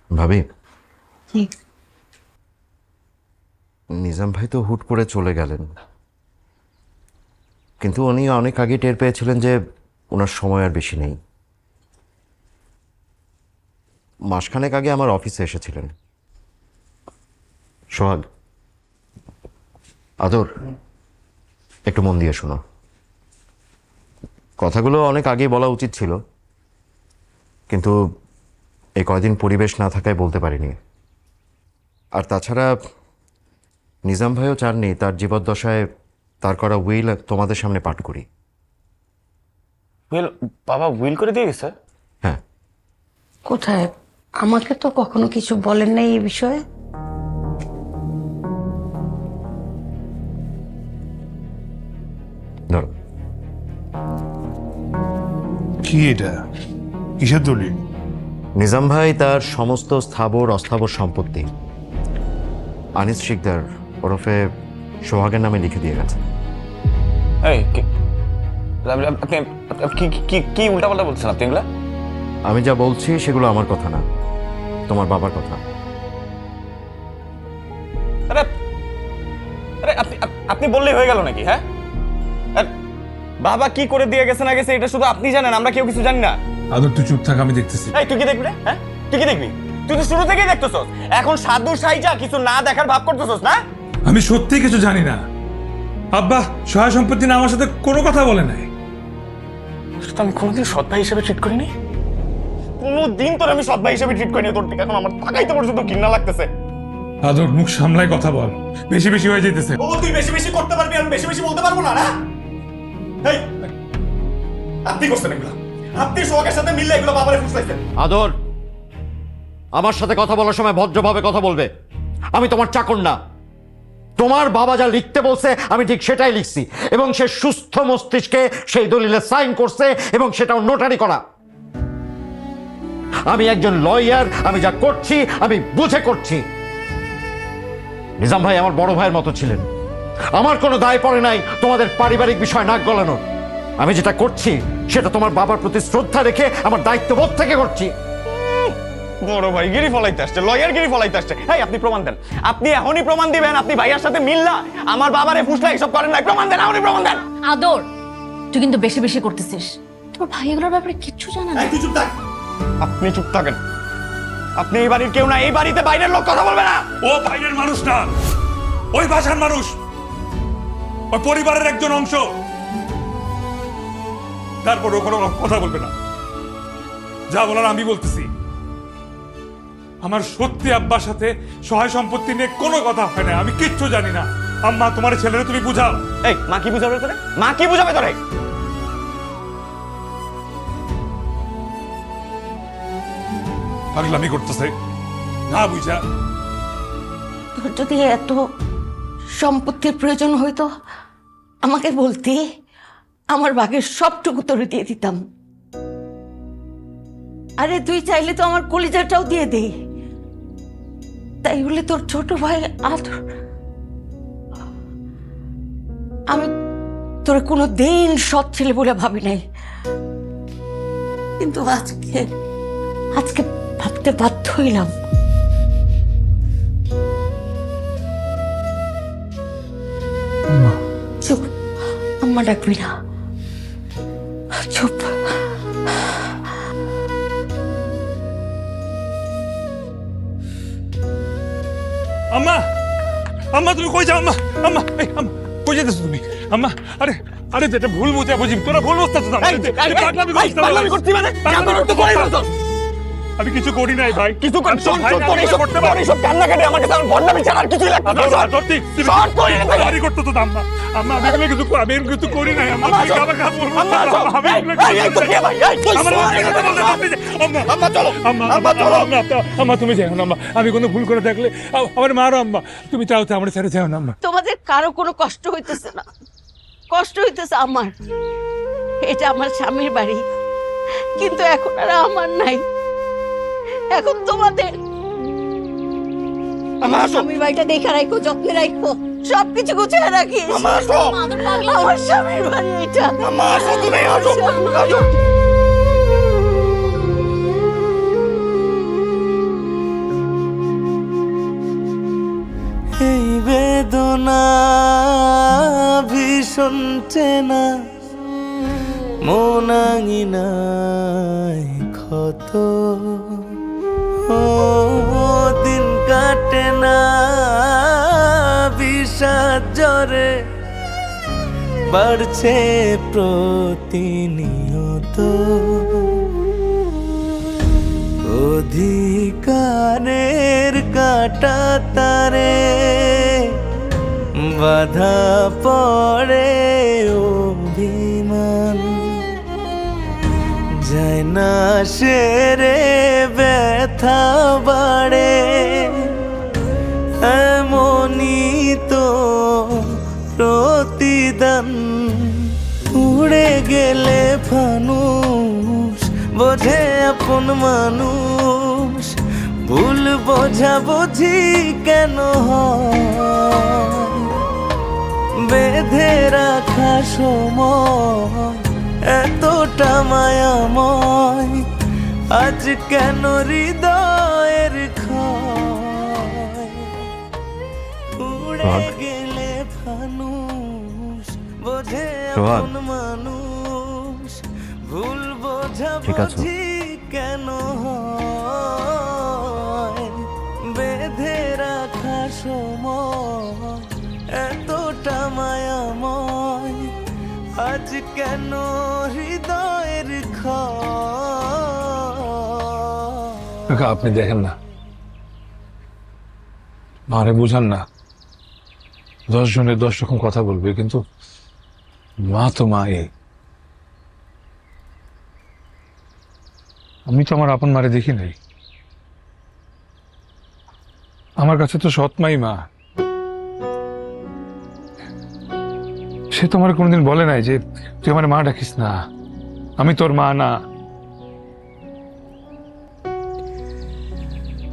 ভাবি, কি নিজাম ভাই তো হুট করে চলে গেলেন, কিন্তু উনি অনেক আগে টের পেয়েছিলেন যে ওনার সময় আর বেশি নেই। মাসখানেক আগে আমার অফিসে এসেছিলেন। সোহাগ, আদর, একটু মন দিয়ে শোনো। কথাগুলো অনেক আগেই বলা উচিত ছিল, কিন্তু এই কয়দিন পরিবেশ না থাকায় বলতে পারিনি। আর তাছাড়া নিজাম ভাইও চাননি তার জীবদ্দশায় তার করা উইল তোমাদের সামনে পাঠ করি। উইল? বাবা উইল করে দিয়ে গেছে? হ্যাঁ। কোথায়? আমাকে তো কখনো কিছু বলেন নাই এই বিষয়ে। ধরো। কি এটা? কিসের দলিল? নিজাম ভাই তার সমস্ত স্থাবর অস্থাবর সম্পত্তি আনিস শিকদার ওরফে সোহাগের নামে লিখে দিয়ে গেছে। আপনি কি উল্টাপাল্টা বলছেন আপনি এগুলা? আমি যা বলছি সেগুলো আমার কথা না, তোমার বাবার কথা। আরে আরে আপনি বললেই হয়ে গেল নাকি? হ্যাঁ, বাবা কি করে দিয়ে গেছে না গেছে এটা শুধু আপনি জানেন, আমরা কেউ কিছু জানি না। আদর তুই চুপ থাক, আমি দেখতেছি। এই তুই কি দেখবি রে? হ্যাঁ, তুই কি দেখবি? তুই তো শুরু থেকেই দেখতেছস, এখন সাধু সাইজা কিছু না দেখার ভাব করতেছস না? আমি সত্যি কিছু জানি না। আব্বা সহায় সম্পত্তি না আমার সাথে কোনো কথা বলে নাই। আমি কোনোদিন সৎ ভাই হিসেবে ট্রিট করিনি, কোনোদিন তোর আমি সৎ ভাই হিসেবে ট্রিট করিনি। তোর থেকে এখন আমার তাকাইতে পর্যন্ত ঘৃণা লাগতেছে। আদর মুখ সামলাই কথা বল, বেশি বেশি হয়ে যেতেছে। ও তুই বেশি বেশি করতে পারবি, আমি বেশি বেশি বলতে পারবো না না? এই আপনি করছেন এগুলো, আপনি সোহাগের সাথে মিললে এগুলো বাবারে ফুসলাইছেন। আদর, আমার সাথে কথা বলার সময় ভদ্রভাবে কথা বলবে। আমি তোমার চাকর না। তোমার বাবা যা লিখতে বলছে আমি ঠিক সেটাই লিখছি, এবং সে সুস্থ মস্তিষ্কে সেই দলিলে সাইন করছে, এবং সেটাও নোটারি করা। আমি একজন লয়ার, আমি যা করছি আমি বুঝে করছি। নিজাম ভাই আমার বড় ভাইয়ের মতো ছিলেন, আমার কোনো দায় পড়ে নাই তোমাদের পারিবারিক বিষয় নাক গলানোর। আমি যেটা করছি সেটা তোমার বাবার প্রতি শ্রদ্ধা রেখে আমার দায়িত্ববোধ থেকে করছি। বড় ভাই গিরি ফলাইতে আসছে, লয়ার গিরি ফলাইতে আসছে। এই আপনি প্রমাণ দেন, আপনি এখনই প্রমাণ দিবেন আপনি ভাইয়ার সাথে মিললা আমার বাবারে ফুসলা এসব করেন নাই। প্রমাণ দেন, এখনই প্রমাণ দেন। আদর, তুই কিন্তু বেশি বেশি করতেছিস। তোর ভাই এগুলোর ব্যাপারে কিচ্ছু জানা না। তুই চুপ থাক, আপনি চুপ থাকেন। আপনি এই বাড়ির কেউ না, এই বাড়িতে বাইরের লোক কথা বলবে না। ও বাইরের মানুষ না, ওই ভাষার মানুষ, ওই পরিবারের একজন অংশ। তারপর ও কোনো কথা বলবে না। যা বলার আমি বলতেছি। আমার সত্যি আব্বার সাথে সহায় সম্পত্তি নিয়ে কোনো কথা হয় না, আমি কিচ্ছু জানি না। আম্মা তোমার ছেলেরে তুমি বুঝাও। এই মা কি বুঝাবে তোরে? মা কি বুঝাবে তোরে? পাগলামি করতেছে না বুঝা। তোর যদি এত সম্পত্তির প্রয়োজন হইতো আমাকে বলতি, আমার ভাগের সবটুকু তোরে দিয়ে দিতাম। আরে তুই চাইলে তো আমার কলিজাটাও দিয়ে দে। তাই বলে তোর ছোট ভাই আদর, আমি তোর কোনো দিন সৎ ছেলে বলে ভাবি নাই, কিন্তু আজকে ভাবতে বাধ্য হইলাম। চুপ, আম্মা ডাকবি না, চুপ। আম্মা, আম্মা তুমি কই যাও? আম্মা, আম্মা, এই আম্মা কই যেতেছো তুমি? আম্মা, আরে আরে যেটা ভুল বুঝে বুঝি, তোরা ভুল বুঝতেছো না। পাগলামি করছি মানে তো করে ফেলছস। আমি কিছু করি নাই ভাই, কিছু করতে পারি সব কান্না কাটে আমার কাছে। আমার ভন্ডামি ছাড়া আর কিছুই লাগবে না। বাড়ি করতে তো আম্মা, আম্মা আমি এগুলো কিছু আমি এগুলো কিছু করি নাই। আম্মা তুমি কাবা কাবা বলবো। আম্মা তুমি যাও না। আম্মা আমি কোনো ভুল করে থাকলে আমার মারো। আম্মা তুমি চাও তো আমার ছেড়ে যাও না। আম্মা তোমাদের কারো কোনো কষ্ট হইতেছে না? কষ্ট হইতেছে আমার। এটা আমার স্বামীর বাড়ি, কিন্তু এখন আর আমার নাই, এখন তোমাদের। আমার স্বামীর বাড়িটা দেখে রাখো, যত্নে রাখো, সবকিছু গুছিয়ে রাখিস। আমার স্বামীর বাড়ি এটা। এই না ভীষণ চেনা মনাঙিনায় ক্ষত ও দিন কাটে না বিষাদ জ্বরে বাড়ছে প্রতিনিয়ত অধিকারের কাটা তারে বাধা পড়ে অভিমান যায় না সেরে ব্যথা বাড়ে এমনই তো প্রতিদান উড়ে গেলে ফানুষ বোঝে আপন মানুষ ভুল বোঝা বুঝি কেন হয় বেঁধে রাখা সময় এতটা মায়াময় আজ কেন হৃদয়ের ক্ষয় উড়ে গেলে ফানুষ বোঝে আপন মানুষ ভুল বোঝা বুঝি কেন হয় বেঁধে রাখা সময় এতটা মায়াময় আজ কেন হৃদয়ের ক্ষয় আপনি দেখেন না, মারে বুঝান না। 10 জনের 10 রকম কথা বলবে, কিন্তু মা তো মা। আমি তো আমার আপন মারে দেখি নাই। আমার কাছে তো সৎ মাই মা। সে তো আমার কোনোদিন বলে নাই যে তুই আমার মা ডাকিস না, আমি তোর মা না।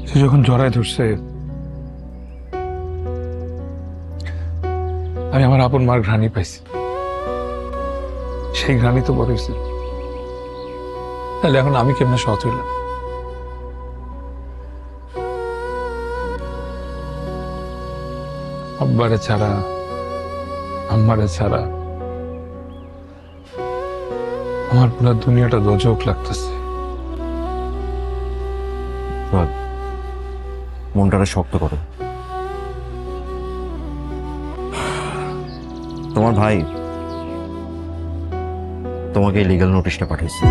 সে যখন জড়ায় ধরছে, আমি আমার আপন মার ঘ্রাণী পাইছি। সেই ঘ্রাণী তো বড় হয়েছে। তাহলে এখন আমি কেমনে সৎ হইলাম? আব্বারে ছাড়া, আম্মারে ছাড়া আমার পুরো দুনিয়াটা দোজক লাগতেছে। মনটাকে শক্ত করো। তোমার ভাই তোমাকে লিগ্যাল নোটিশটা পাঠিয়েছে।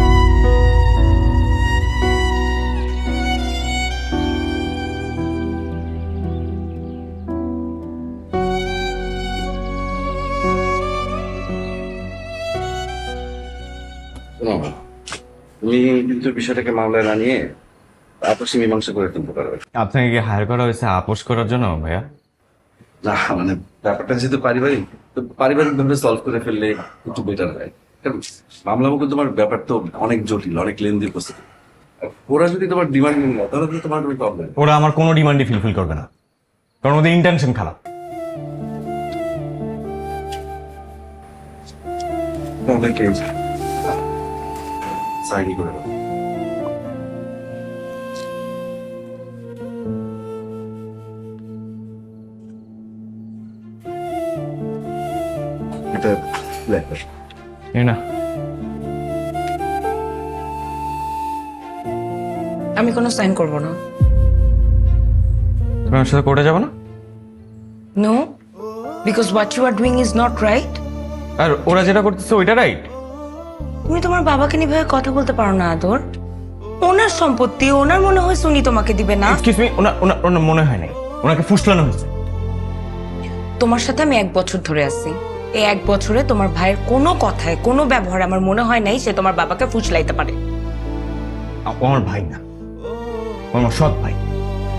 তুমি কিন্তু বিষয়টাকে মামলায় না নিয়ে আপসি মীমাংসা করে তুলতে পারবে। আপনাকে কি হায়ার করা হয়েছে আপোষ করার জন্য ভাইয়া? না মানে ব্যাপারটা যেহেতু পারিবারিক, তো পারিবারিক ভাবে সলভ করে ফেললে একটু বেটার হয়। কারণ মামলা মুখে তোমার ব্যাপার তো অনেক জটিল, অনেক লেন্দি প্রসেস। ওরা যদি তোমার ডিমান্ড না তাহলে তো তোমার কোনো প্রবলেম। ওরা আমার কোনো ডিমান্ডই ফুলফিল করবে না, কারণ ওদের ইন্টেনশন খারাপ। অনেকে সাইন করে দাও। এটা লেখা না, আমি কোনো সাইন করব না। তুমি আমার সাথে কোর্টে যাবো না? No, because what you are doing is not right. আর ওরা যেটা করতেছে ওইটা রাইট। তুমি তোমার বাবাকে নিয়ে ভাবে কথা বলতে পারো না আদর। ওনার সম্পত্তি, ওনার মনে হয় উনি তোমাকে দিবে না। এক্সকিউজ মি, ওনার মনে হয় নাই, ওনাকে ফুসলানো হয়েছে। তোমার সাথে আমি 1 বছর ধরে আছি। এই 1 বছরে তোমার ভাইয়ের কোনো কথায়, কোনো ব্যবহার আমার মনে হয় নাই সে তোমার বাবাকে ফুসলাইতে পারে। ও আমার ভাই না, ও আমার সৎ ভাই।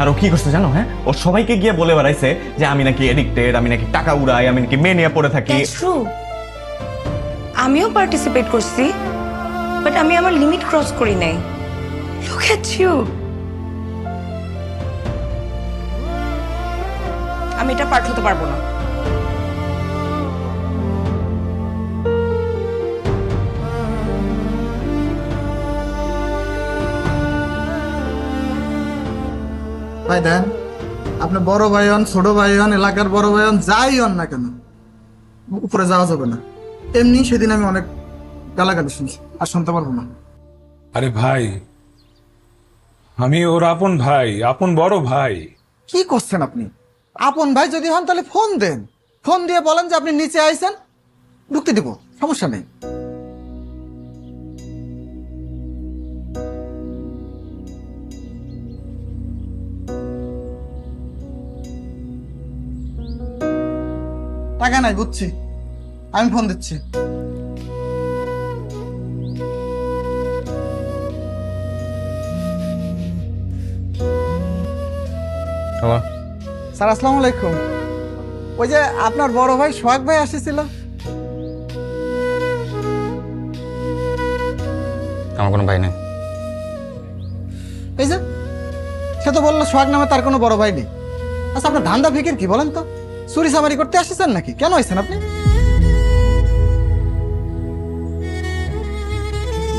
আর ও কি করছে জানো? হ্যাঁ, ও সবাইকে গিয়ে বলে বেড়াইছে যে আমি নাকি এডিক্টেড, আমি নাকি টাকা উড়াই, আমি নাকি মেয়ে নিয়ে পড়ে থাকি। That's true. আমিও পার্টিসিপেট করছি, বাট আমি আমার লিমিট ক্রস করি নাই। Look at you. আমি এটা পার হতে পারবো না। Hi, Dan. আপনি বড় ভাই হন, ছোট ভাই হন, এলাকার বড় ভাই হন, যাই হন না কেন, উপরে যাওয়া যাবে না। এমনি সেদিন আমি অনেক গালাগালি শুনছি, আর শুনতে পারবো না। আরে ভাই, আমি ওর আপন ভাই, আপন বড় ভাই। কি করছেন আপনি? আপন ভাই যদি হন তাহলে ফোন দেন, ফোন দিয়ে বলেন যে আপনি নিচে আইছেন, ঢুকতে দিব, সমস্যা নেই। টাকা নাই বুঝছি, আমি ফোন দিচ্ছি। স্যার আসসালামু আলাইকুম। ওই যে আপনার বড় ভাই সোহাগ ভাই আসেছিল। আমার কোনো ভাই নেই। এই যে সে তো বললো সোহাগ নামে তার কোনো বড় ভাই নেই। আচ্ছা আপনার ধান্দা ফিকির কি বলেন তো? চুরি চামারি করতে আসেছেন নাকি? কেন আসছেন আপনি?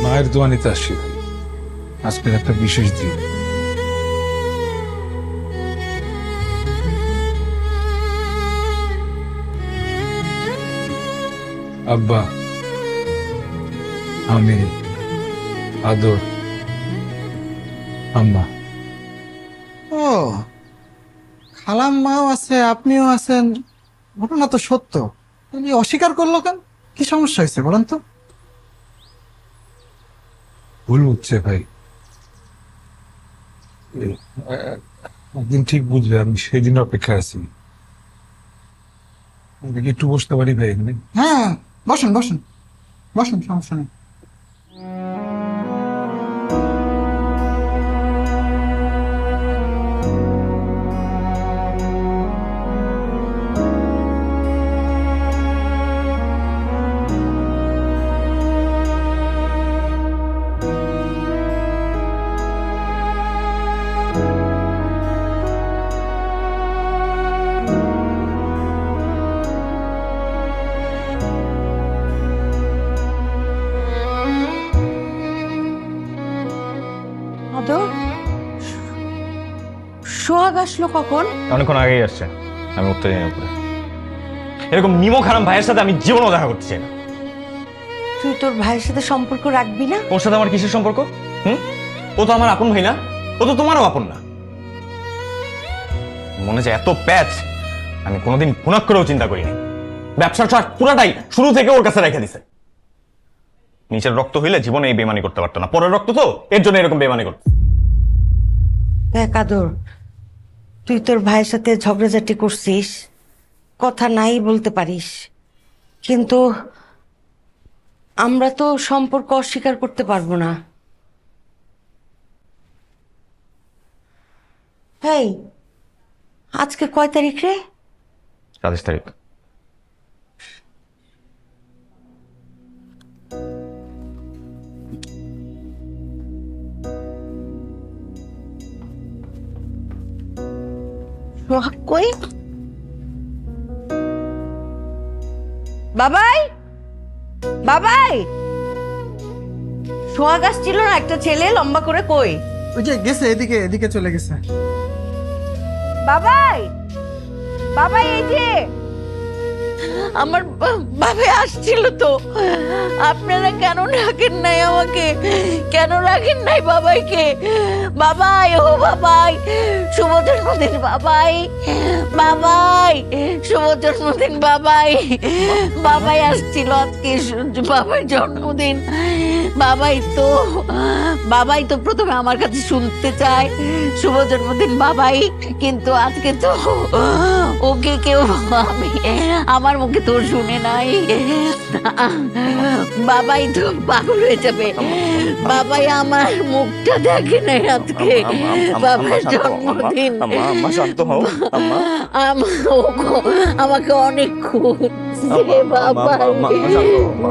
মায়ের দোয়া নিতে আসছি ভাই, আজকের একটা বিশেষ দিন। আব্বা, আমি, আদর, আম্মা। ও খালাম মাও আছে, আপনিও আছেন, ঘটনা তো সত্য। উনি অস্বীকার করলো কেন? কি সমস্যা হয়েছে বলেন তো? ভুল বুঝছে ভাই, একদিন ঠিক বুঝবে। আমি সেই দিন অপেক্ষা আছি। দেখি একটু বসতে পারি ভাই এখানে? হ্যাঁ বসেন বসেন বসেন, সমস্যা নেই। আদর, সোহাগ আসলো কখন? অনেকক্ষণ আগেই আসছে, আমি উঠতে যাই উপরে। এরকম নিমক হারাম ভাইয়ের সাথে আমি জীবনও দেখা করতে চাই না। তুই তোর ভাইয়ের সাথে সম্পর্ক রাখবি না? ওর সাথে আমার কিসের সম্পর্ক? ও তো আমার আপন ভাই না, ও তো তোমারও আপন না। মনে যে এত প্যাচ আমি কোনোদিন খুনাক করেও চিন্তা করিনি। ব্যবসার ট্রাক পুরাটাই শুরু থেকে ওর কাছে রেখে দিছে। নিচের রক্ত হইলে জীবনে এই বেমানি করতে পারতো না, পরের রক্ত তো এর জন্য এরকম বেমানি করতো। দেখ আদর, তুই তোর ভাইয়ের সাথে ঝগড়াঝাটি করছিস, কথা নাই বলতে পারিস, কিন্তু আমরা তো সম্পর্ক অস্বীকার করতে পারবো না। হেই, আজকে কয় তারিখ রে? 27 তারিখ। সোহাগ কই? বাবাই, বাবাই, সোহাগ আসছিল না একটা ছেলে লম্বা করে, কই? ওই যে গেছে, এদিকে এদিকে চলে গেছে। বাবাই, বাবাই এই যে আমার বাবাই আসছিল তো। আপনারা কেন রাখেন নাই আমাকে? কেন রাখেন নাই বাবাইকে? বাবাই, ও বাবাই, শুভ জন্মদিন বাবাই, বাবাই, শুভ জন্মদিন বাবাই। বাবাই আসছিল আজকে, বাবার জন্মদিন। বাবাই তো প্রথমে আমার কাছে শুনতে চায় শুভ জন্মদিন বাবাই, কিন্তু আজকে তো ওকে কেউ আমার মুখে তো শুনে নাই। বাবাই তো পাগল হয়ে যাবে। বাবাই আমার মুখটা দেখে নাই আজকে, বাবার জন্মদিন। আমাকে অনেক খুঁজছে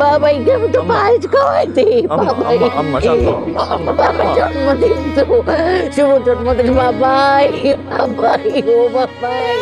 বাবাইকে আমি তো পায়েস খাওয়াই দিই। বাবার জন্মদিন তো, শুভ জন্মদিন বাবাই, বাবাই, ও বাবাই।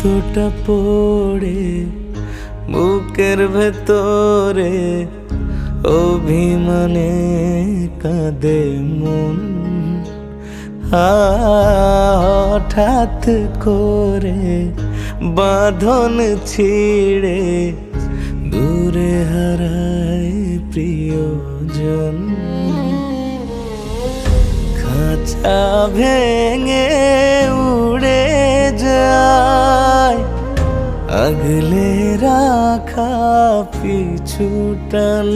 জুতোটা পড়ে বুকের ভেতরে অভিমানে কাঁদে মন। হঠাৎ করে বাঁধন ছিঁড়ে দূরে হারায় প্রিয়জন। খাঁচা ভেঙে উড়ে যায় আগলে রাখা পিছুটান।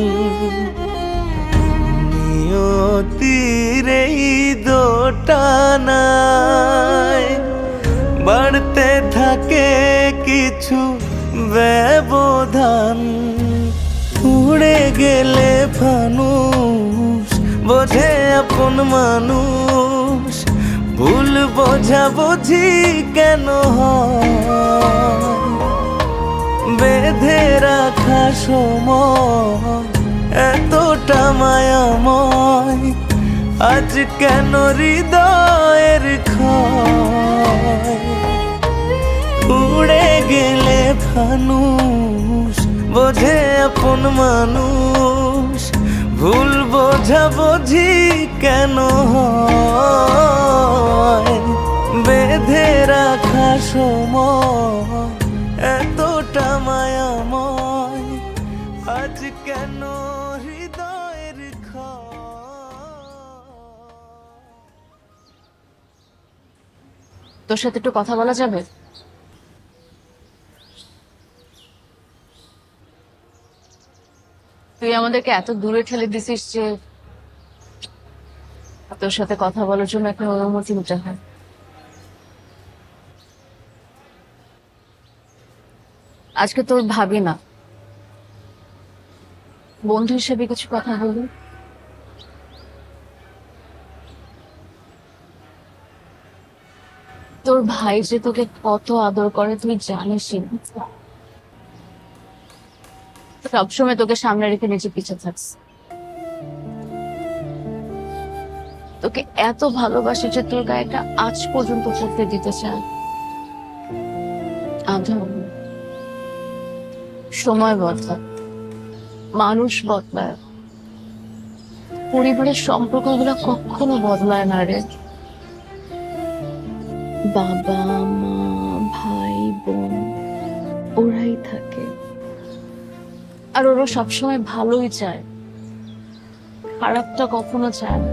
নিয়তির এই দোটানায় বাড়তে থাকে কিছু ব্যবধান। উড়ে গেলে ফানুষ বোঝে আপন মানুষ, ভুল বোঝাবুঝি কেন হয়? বেঁধে রাখা সময় এতটা মায়াময়, আজ কেন হৃদয়ের ক্ষয়? উড়ে গেলে ফানুষ বোঝে আপন মানুষ, ভুল বোঝাবুঝি কেন হয়? বেঁধে রাখা সময় এতটা মায়াময়, আজ কেন হৃদয়ের তোর সাথে একটু কথা বলা যাবে? তুই আমাদেরকে এত দূরে ঠেলে দিছিস যে তোর সাথে কথা বলার জন্য একটা অনুমতি নিতে হয়। আজকে তোর ভাবি না, বন্ধু হিসেবে কিছু কথা বলি। তোর ভাই যে তোকে কত আদর করে তুই জানিসই না। সবসময় তোকে সামনে রেখে নিচে পিছে থাকস। তোকে এত ভালোবাসে যে তোর গায়েটা আজ পর্যন্ত পড়তে দিতে চায়। আদর সময় বদলায়, মানুষ বদলায়, পরিবারের সম্পর্কগুলো কখনো বদলায় না রে। বাবা মা ভাই বোন ওরাই থাকে, আর ওরা সবসময় ভালোই চায়, খারাপটা কখনো চায় না।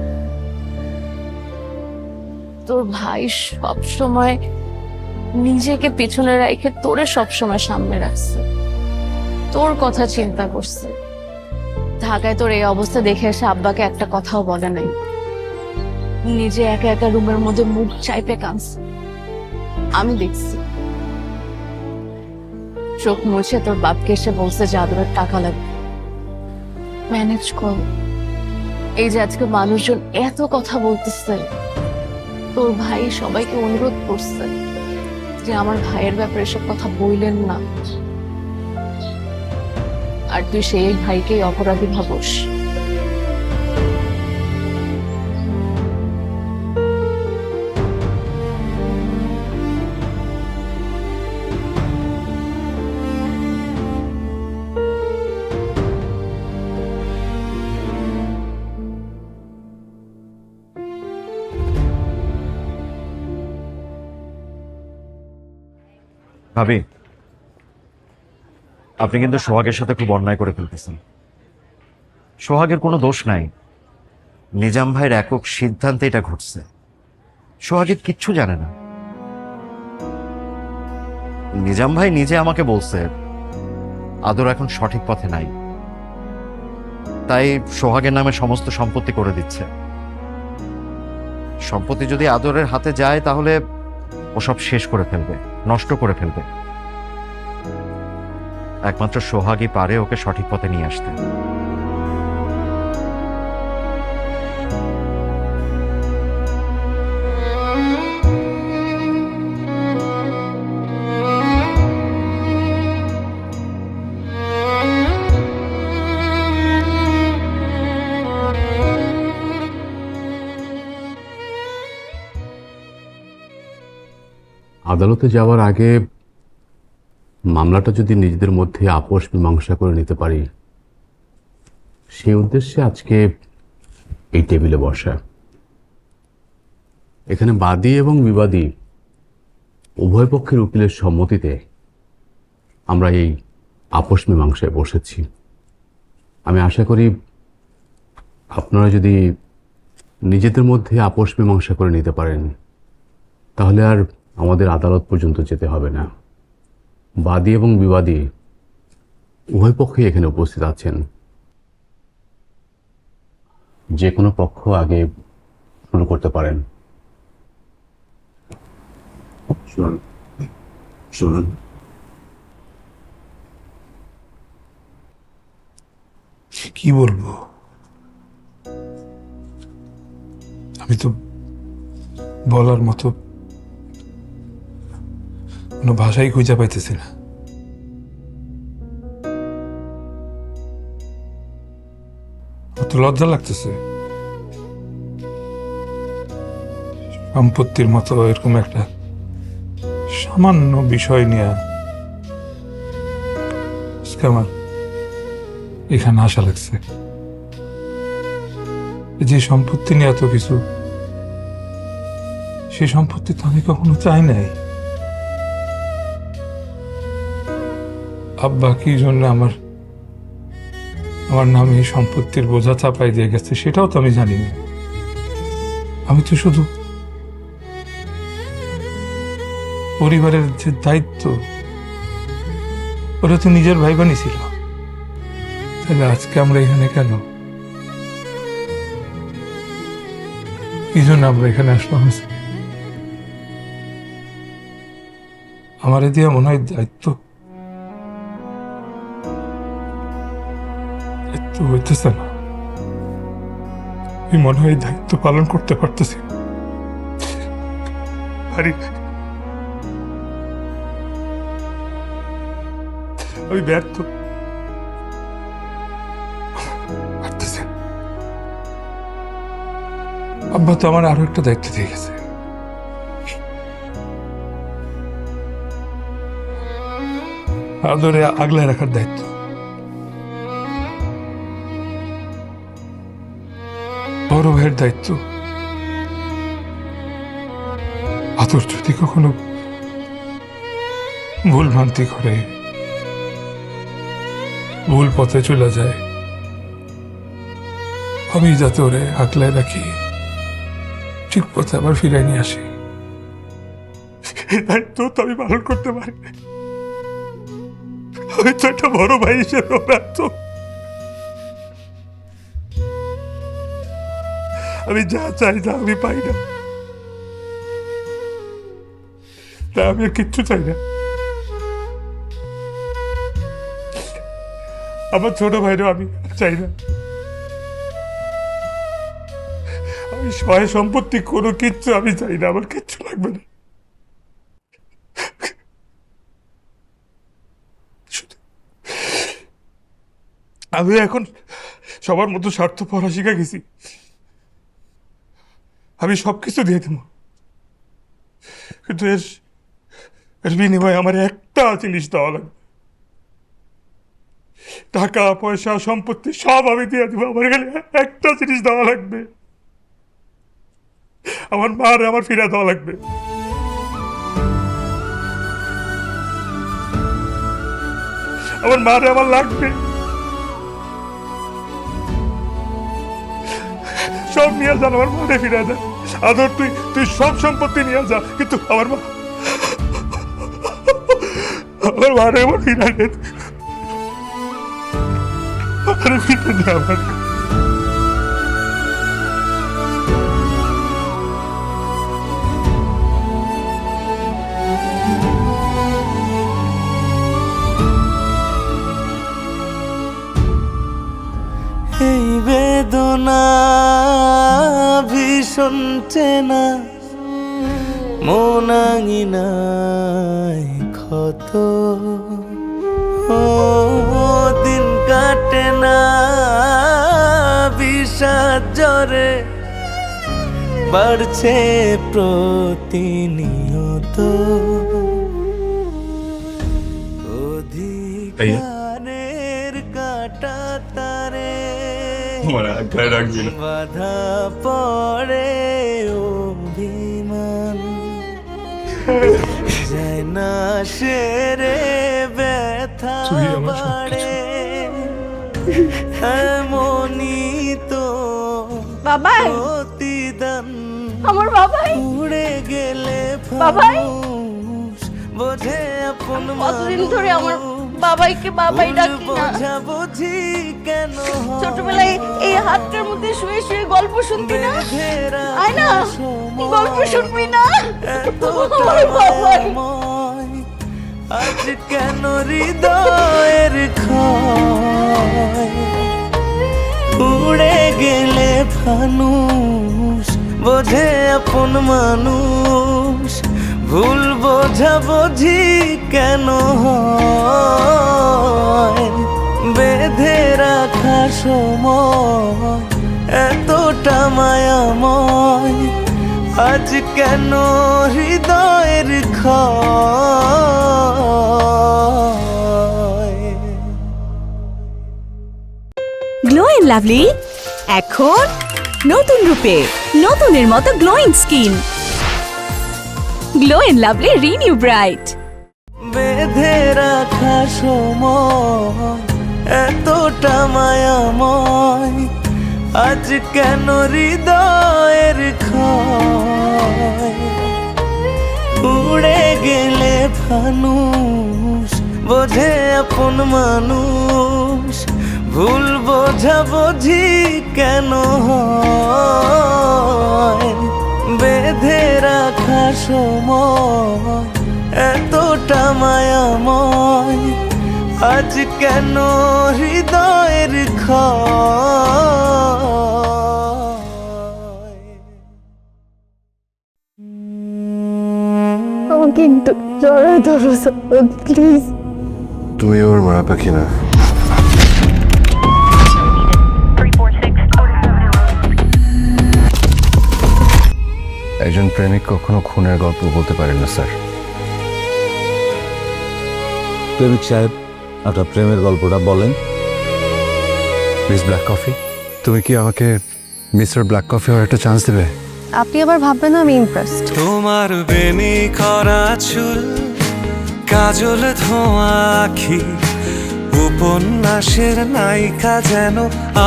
তোর ভাই সবসময় নিজেকে পিছনে রেখে তোরে সবসময় সামনে রাখছে, তোর কথা চিন্তা করছে। ঢাকায় তোর এই অবস্থা দেখে এসে আব্বাকে একটা কথাও বলে নাই, নিজে একা একা রুমের মধ্যে মুখ চাইপে কাঁদছে। আমি দেখছি, চোখ মুছে তোর বাপকে এসে বলছে যে আদরের টাকা লাগবে, ম্যানেজ কর। এই যে আজকে মানুষজন এত কথা বলতেছে, তোর ভাই সবাইকে অনুরোধ করছে যে আমার ভাইয়ের ব্যাপারে এসব কথা বললেন না, আর তুই সেই ভাইকেই অপরাধী ভাবস। ভাবি, আপনি কিন্তু সোহাগের সাথে খুব অন্যায় করে ফেলতেছেন। সোহাগের কোনো দোষ নাই, নিজাম ভাইয়ের একক সিদ্ধান্তে এটা ঘটছে। সোহাগের কিচ্ছু জানে না। নিজাম ভাই নিজে আমাকে বলছে আদর এখন সঠিক পথে নাই, তাই সোহাগের নামে সমস্ত সম্পত্তি করে দিচ্ছে। সম্পত্তি যদি আদরের হাতে যায় তাহলে ও সব শেষ করে ফেলবে, নষ্ট করে ফেলবে। একমাত্র সোহাগই পারে ওকে সঠিক পথে নিয়ে আসতে। আদালতে যাওয়ার আগে মামলাটা যদি নিজেদের মধ্যে আপোষ মীমাংসা করে নিতে পারি, সেই উদ্দেশ্যে আজকে এই টেবিলে বসা। এখানে বাদী এবং বিবাদী উভয় পক্ষের উকিলের সম্মতিতে আমরা এই আপোষ মীমাংসায় বসেছি। আমি আশা করি আপনারা যদি নিজেদের মধ্যে আপোষ মীমাংসা করে নিতে পারেন, তাহলে আর আমাদের আদালত পর্যন্ত যেতে হবে না। বাদী এবং বিবাদী উভয় পক্ষই এখানে উপস্থিত আছেন। যে কোনো পক্ষ আগে শুরু করতে পারেন। শুনুন, কি বলবো? আমি তো বলার মতো কোনো ভাষাই খুঁজে পাইতেছি না। আমার তো লজ্জা লাগতেছে। সম্পত্তির মতো এরকম একটা সামান্য বিষয় নিয়ে আজকে আমার এখানে আসা লাগছে। যে সম্পত্তি নিয়ে এত কিছু, সেই সম্পত্তি তো আমি কখনো চাই নাই। আব্বা কি জন্য আমার নামে এই সম্পত্তির বোঝা চাপাই দিয়ে গেছে সেটাও তো আমি জানি না। আমি তো শুধু পরিবারের যে দায়িত্ব, ওরা তো নিজের ভাই বানিয়েছিল। তাহলে আজকে আমরা এখানে কেন? কি জন্য আমরা এখানে আসলাম? আমার দিয়ে মনে হয় দায়িত্ব হইতেছে না। আমি মনে হয় দায়িত্ব পালন করতে পারতেছি। আমি ব্যর্থ। আব্বা তো আমার আরো একটা দায়িত্ব দিয়ে গেছে। আদরে আগলায় রাখার দায়িত্ব। বড় ভাইয়ের দায়িত্ব। আদর যদি কখনো ভুল ভ্রান্তি করে, ভুল পথে চলে যায়, আমি যাতে ওরে আগলায় রাখি, ঠিক পথে আবার ফিরাই নিয়ে আসি। দায়িত্ব তো আমি পালন করতে পারি। আমি তো একটা বড় ভাই হিসেবে ব্যর্থ। আমি যা চাই তা আমি পাই না। আমি আর কিচ্ছু চাই না। আমার ছোট ভাইরও আমি চাই না। আমি সহায় সম্পত্তি কোনো কিচ্ছু আমি চাই না। আমার কিচ্ছু লাগবে না। আমি এখন সবার মতো স্বার্থ পড়া শিখে গেছি। আমি সবকিছু দিয়ে দেব, কিন্তু এর বিনিময়ে আমার একটা জিনিস দেওয়া লাগবে। টাকা পয়সা সম্পত্তি সব আমি দিয়ে দেবো, আমার এখানে একটা জিনিস দেওয়া লাগবে। আমার মার আমার ফিরে দেওয়া লাগবে। আমার মারে আমার লাগবে। সব নিয়ে যান, আমার মারে ফিরে দেন। আদর তুই সব সম্পত্তি নিয়ে যা, কিন্তু আমার মারে আমার ফিরে দেন। ফিরে দে আমার। এই বেদনা ভীষণ চেনা, মনাঙিনায় ক্ষত। ও দিন কাটে না বিষাদ জ্বরে, বাড়ছে প্রতিনিয়ত। ও ভাইয়া কাটা তারে আমার গায়ে রাখবি না। বাধা পড়ে অভিমান যায় না সেরে ব্যথা তুই আমার বাড়ে এমনই তো বাবাই প্রতিদান আমার বাবাই উড়ে গেলে বাবাই ফানুস বোঝে আপন কতদিন ধরে আমার বাবাইকে বাবাই ডাকি না বুঝি কেন ছোটবেলায় এই হাতটার মধ্যে শুয়ে শুয়ে গল্প শুনতি না আয় না গল্প শুনবি না আমার বাবাই আজ কেন হৃদয়ের ক্ষয় উড়ে গেলে ফানুস বোঝে আপন মানুষ ভুল বোঝা বুঝি কেন হয় বেঁধে রাখা সময় এতটা মায়াময় আজ কেন হৃদয়ের ক্ষয় গ্লো এন্ড লাভলি এখন নতুন রূপে নতুনের মতো glowing skin Glow and Lovely renew bright বেঁধে রাখা সময় এতটা মায়াময় আজ কেন হৃদয়ের ক্ষয় উড়ে গেলে ফানুস বোঝে আপন মানুষ ভুল বোঝা বুঝি কেন হয় বেঁধে রাখা সময় এতটা মায়াময় আজ কেন হৃদয়ের ক্ষয় আমাকে একটু জড়ায় ধরো প্লিজ। তুমি ওর মা পাখি না। একজন প্রেমিক কখনো খুনের গল্প বলতে পারে না স্যার। প্রেমিক সাহেব, আপনার প্রেমের গল্পটা বলেন। মিস ব্ল্যাক কফি, তুমি কি আমাকে মিস্টার ব্ল্যাক কফি হওয়ার একটা চান্স দেবে? আপনি আবার ভাববেন না আমি ইমপ্রেসড। তোমার বেনি করা চুল কাজল ধোঁয়া আখি উপন্যাসের নায়িকা যেন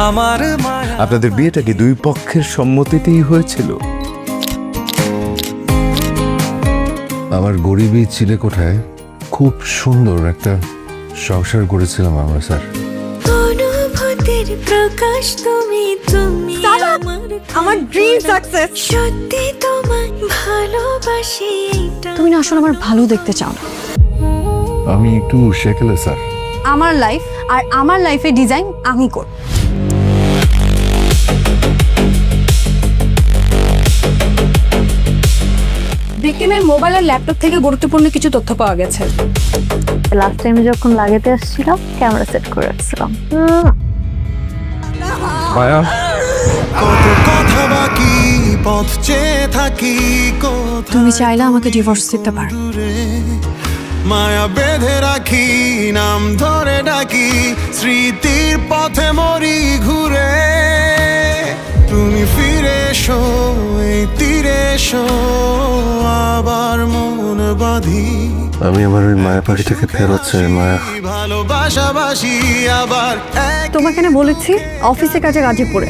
আমার মায়া। আপনাদের বিয়েটা কি দুই পক্ষের সম্মতিতেই হয়েছিল? আমার গরিবী চিলেকোঠায় খুব সুন্দর একটা সংসার করেছিলাম আমরা স্যার। অনুভূতির প্রকাশ তুমি তুমি আমার ড্রিম সাকসেস। সত্যি তোমায় ভালোবাসি তুমি না আসলে আমার ভালো দেখতে চাও না। আমি একটু শেখেলে স্যার। আমার লাইফ আর আমার লাইফের ডিজাইন আমি করব। ভিকটিমের মোবাইল আর ল্যাপটপ থেকে গুরুত্বপূর্ণ কিছু তথ্য পাওয়া গেছে। লাস্ট টাইম যখন লাগাতে আসছিলাম ক্যামেরা সেট করে রাখছিলাম। মায়া, কত কথা বাকি পথ চেয়ে থাকি তুমি চাইলে আমাকে ডিভোর্স দিতে পারো। মায়া বেঁধে রাখি নাম ধরে ডাকি স্মৃতির পথে মরি ঘুরে তুমি ফিরে এসো এই তীরে এসো আবার মন বাঁধি। আমি আমার ওই মায়া পাখিটাকে ফেরত চাই মায়া। ভালোবাসাবাসি আবার তোমাকে না বলেছি অফিসে কাজে গাজীপুরে।